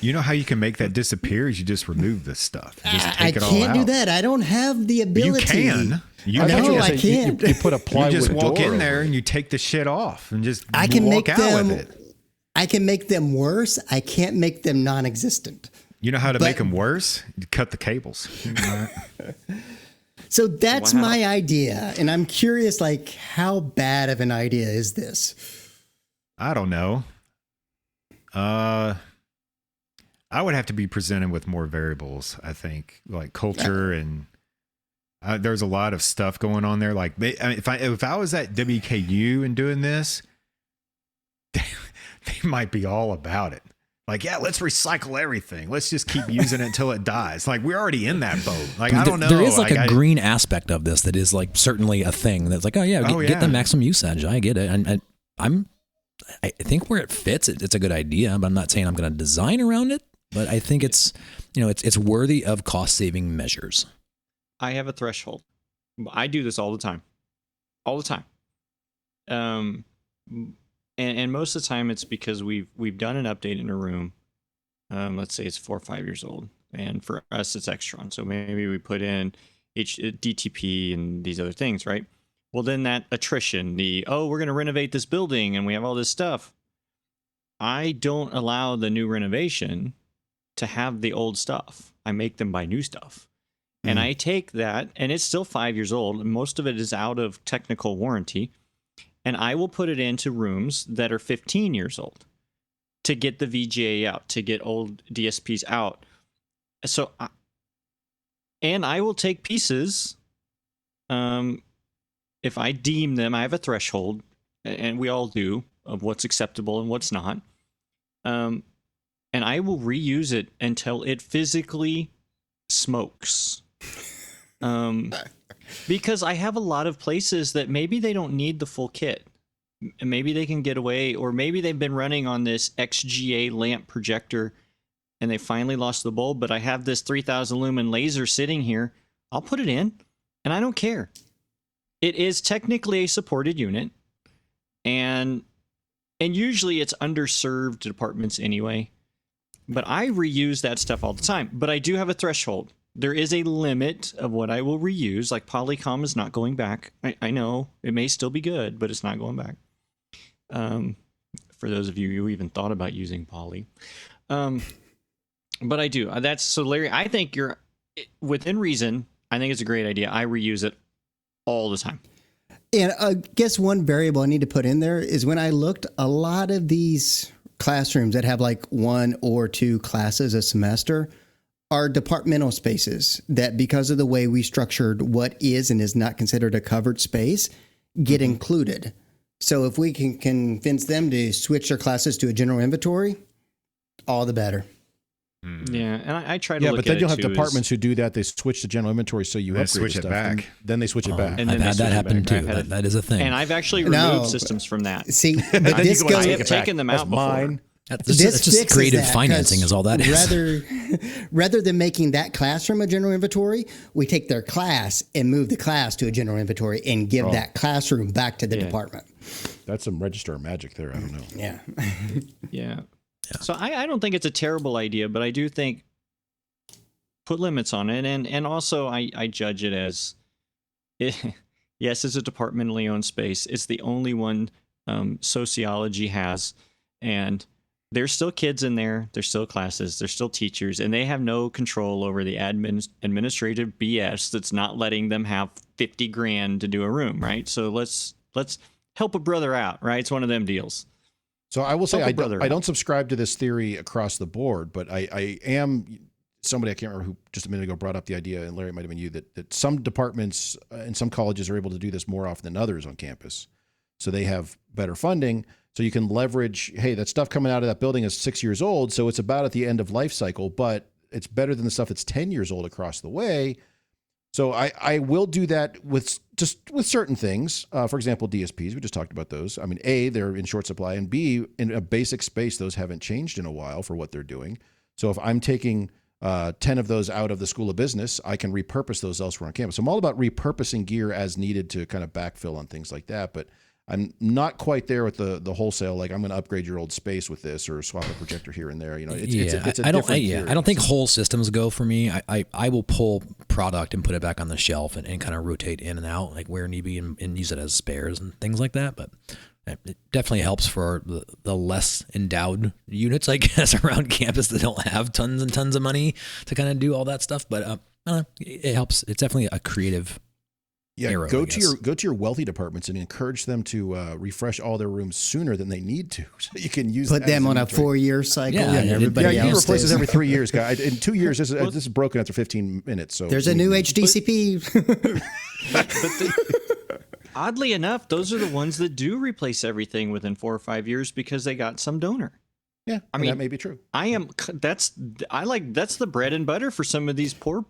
You know how you can make that disappear is you just remove this stuff. Just take it all out. I can't do that. I don't have the ability. You can. I can't. You put a plywood You just walk door in there over. and you take the shit off and just I can walk make out them. with it. I can make them worse. I can't make them non-existent. You know how to But- make them worse? You cut the cables. So that's Wow. my idea, and I'm curious, like, how bad of an idea is this? I don't know. I would have to be presented with more variables, I think, like culture and there's a lot of stuff going on there. Like if I was at WKU and doing this, they might be all about it. Like, yeah, let's recycle everything. Let's just keep using it until it dies. Like, we're already in that boat. Like, I don't know. There is like a green aspect of this that is like certainly a thing that's like, oh yeah, get the maximum usage. I get it. And I think where it fits, it's a good idea, but I'm not saying I'm going to design around it. But I think it's worthy of cost saving measures. I have a threshold. I do this all the time. And most of the time it's because we've done an update in a room. Let's say it's 4 or 5 years old, and for us it's Extron. So maybe we put in DTP and these other things, right? Well, then that attrition, we're going to renovate this building and we have all this stuff. I don't allow the new renovation to have the old stuff. I make them buy new stuff. And I take that, and it's still 5 years old, and most of it is out of technical warranty, and I will put it into rooms that are 15 years old to get the VGA out, to get old DSPs out. So, and I will take pieces, if I deem them, I have a threshold, and we all do, of what's acceptable and what's not. And I will reuse it until it physically smokes. Because I have a lot of places that maybe they don't need the full kit. Maybe they can get away, or maybe they've been running on this XGA lamp projector and they finally lost the bulb, but I have this 3000 lumen laser sitting here. I'll put it in and I don't care. It is technically a supported unit, and usually it's underserved departments anyway. But I reuse that stuff all the time. But I do have a threshold. There is a limit of what I will reuse. Like Polycom is not going back. I know it may still be good, but it's not going back. For those of you who even thought about using poly. But I do. That's so, Larry, I think you're within reason. I think it's a great idea. I reuse it all the time. And I guess one variable I need to put in there is when I looked, a lot of these classrooms that have like 1 or 2 classes a semester are departmental spaces that, because of the way we structured what is and is not considered a covered space, get included. So if we can convince them to switch their classes to a general inventory, all the better. Yeah, and I try to Yeah, look but then at you'll it have too departments who do that. They switch to general inventory, so you Then upgrade switch it stuff, back. and then they switch it back. And I've then they had that switch it happen back. too. I've had it- That is a thing. And I've actually No. removed systems from that. See, but And this you go, goes. I "Take have it back. taken them That's out before. mine." That's This just fixes creative that, financing 'cause is all that is. Rather than making that classroom a general inventory, we take their class and move the class to a general inventory and give that classroom back to the department. That's some registrar magic there. I don't know. Yeah. Yeah. So I don't think it's a terrible idea, but I do think put limits on it. And also I judge it as, yes, it's a departmentally owned space. It's the only one sociology has. And there's still kids in there. There's still classes. There's still teachers. And they have no control over the administrative BS that's not letting them have 50 grand to do a room, right? So let's help a brother out, right? It's one of them deals. So I will say Help a I brother don't out. subscribe to this theory across the board, but I am somebody, I can't remember who just a minute ago brought up the idea, and Larry, it might have been you, that some departments and some colleges are able to do this more often than others on campus. So they have better funding. So you can leverage, hey, that stuff coming out of that building is 6 years old, so it's about at the end of life cycle, but it's better than the stuff that's 10 years old across the way. So I will do that with certain things. For example, DSPs, we just talked about those. I mean, A, they're in short supply, and B, in a basic space, those haven't changed in a while for what they're doing. So if I'm taking 10 of those out of the School of Business, I can repurpose those elsewhere on campus. So I'm all about repurposing gear as needed to kind of backfill on things like that. But I'm not quite there with the wholesale, like I'm going to upgrade your old space with this or swap a projector here and there. You know, it's a I don't. different Yeah, gear. I don't think whole systems go for me. I will pull product and put it back on the shelf and kind of rotate in and out like where need be and use it as spares and things like that. But it definitely helps for the less endowed units, I guess, around campus that don't have tons and tons of money to kind of do all that stuff. But I don't know, it helps. It's definitely a creative. Yeah, arrow, go I to guess. your wealthy departments and encourage them to refresh all their rooms sooner than they need to, so you can use Put that as them on a inventory. 4-year cycle, Yeah, and yeah, everybody Yeah, you else replace this stays. every 3 years, guy. In 2 years, this is broken after 15 minutes. So There's a new HDCP. Oddly enough, those are the ones that do replace everything within 4 or 5 years because they got some donor. Yeah, I I mean mean, that may be true. That's the bread and butter for some of these poor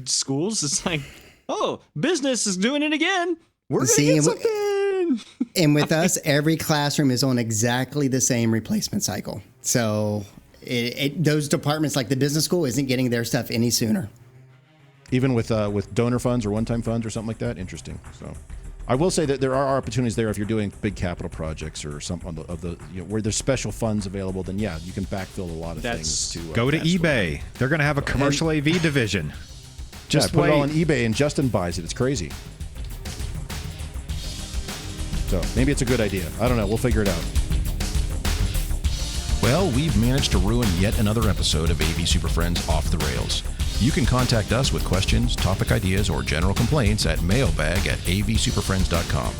schools. It's like, oh, business is doing it again. We're gonna See, get and something. And with us, every classroom is on exactly the same replacement cycle. So those departments like the business school isn't getting their stuff any sooner. Even with donor funds or one-time funds or something like that. Interesting. So, I will say that there are opportunities there if you're doing big capital projects or some of the where there's special funds available. Then yeah, you can backfill a lot of things. To Go to fast forward. eBay. They're going to have a commercial AV division. Just Just put it all on wait. eBay and Justin buys it. It's crazy. So maybe it's a good idea. I don't know. We'll figure it out. Well, we've managed to ruin yet another episode of AV Super Friends Off the Rails. You can contact us with questions, topic ideas, or general complaints at mailbag@avsuperfriends.com.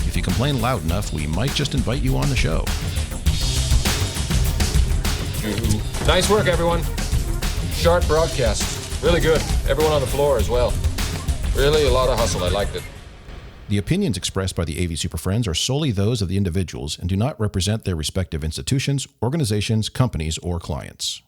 If you complain loud enough, we might just invite you on the show. Nice work, everyone. Sharp broadcast. Really good. Everyone on the floor as well. Really a lot of hustle. I liked it. The opinions expressed by the AV Super Friends are solely those of the individuals and do not represent their respective institutions, organizations, companies, or clients.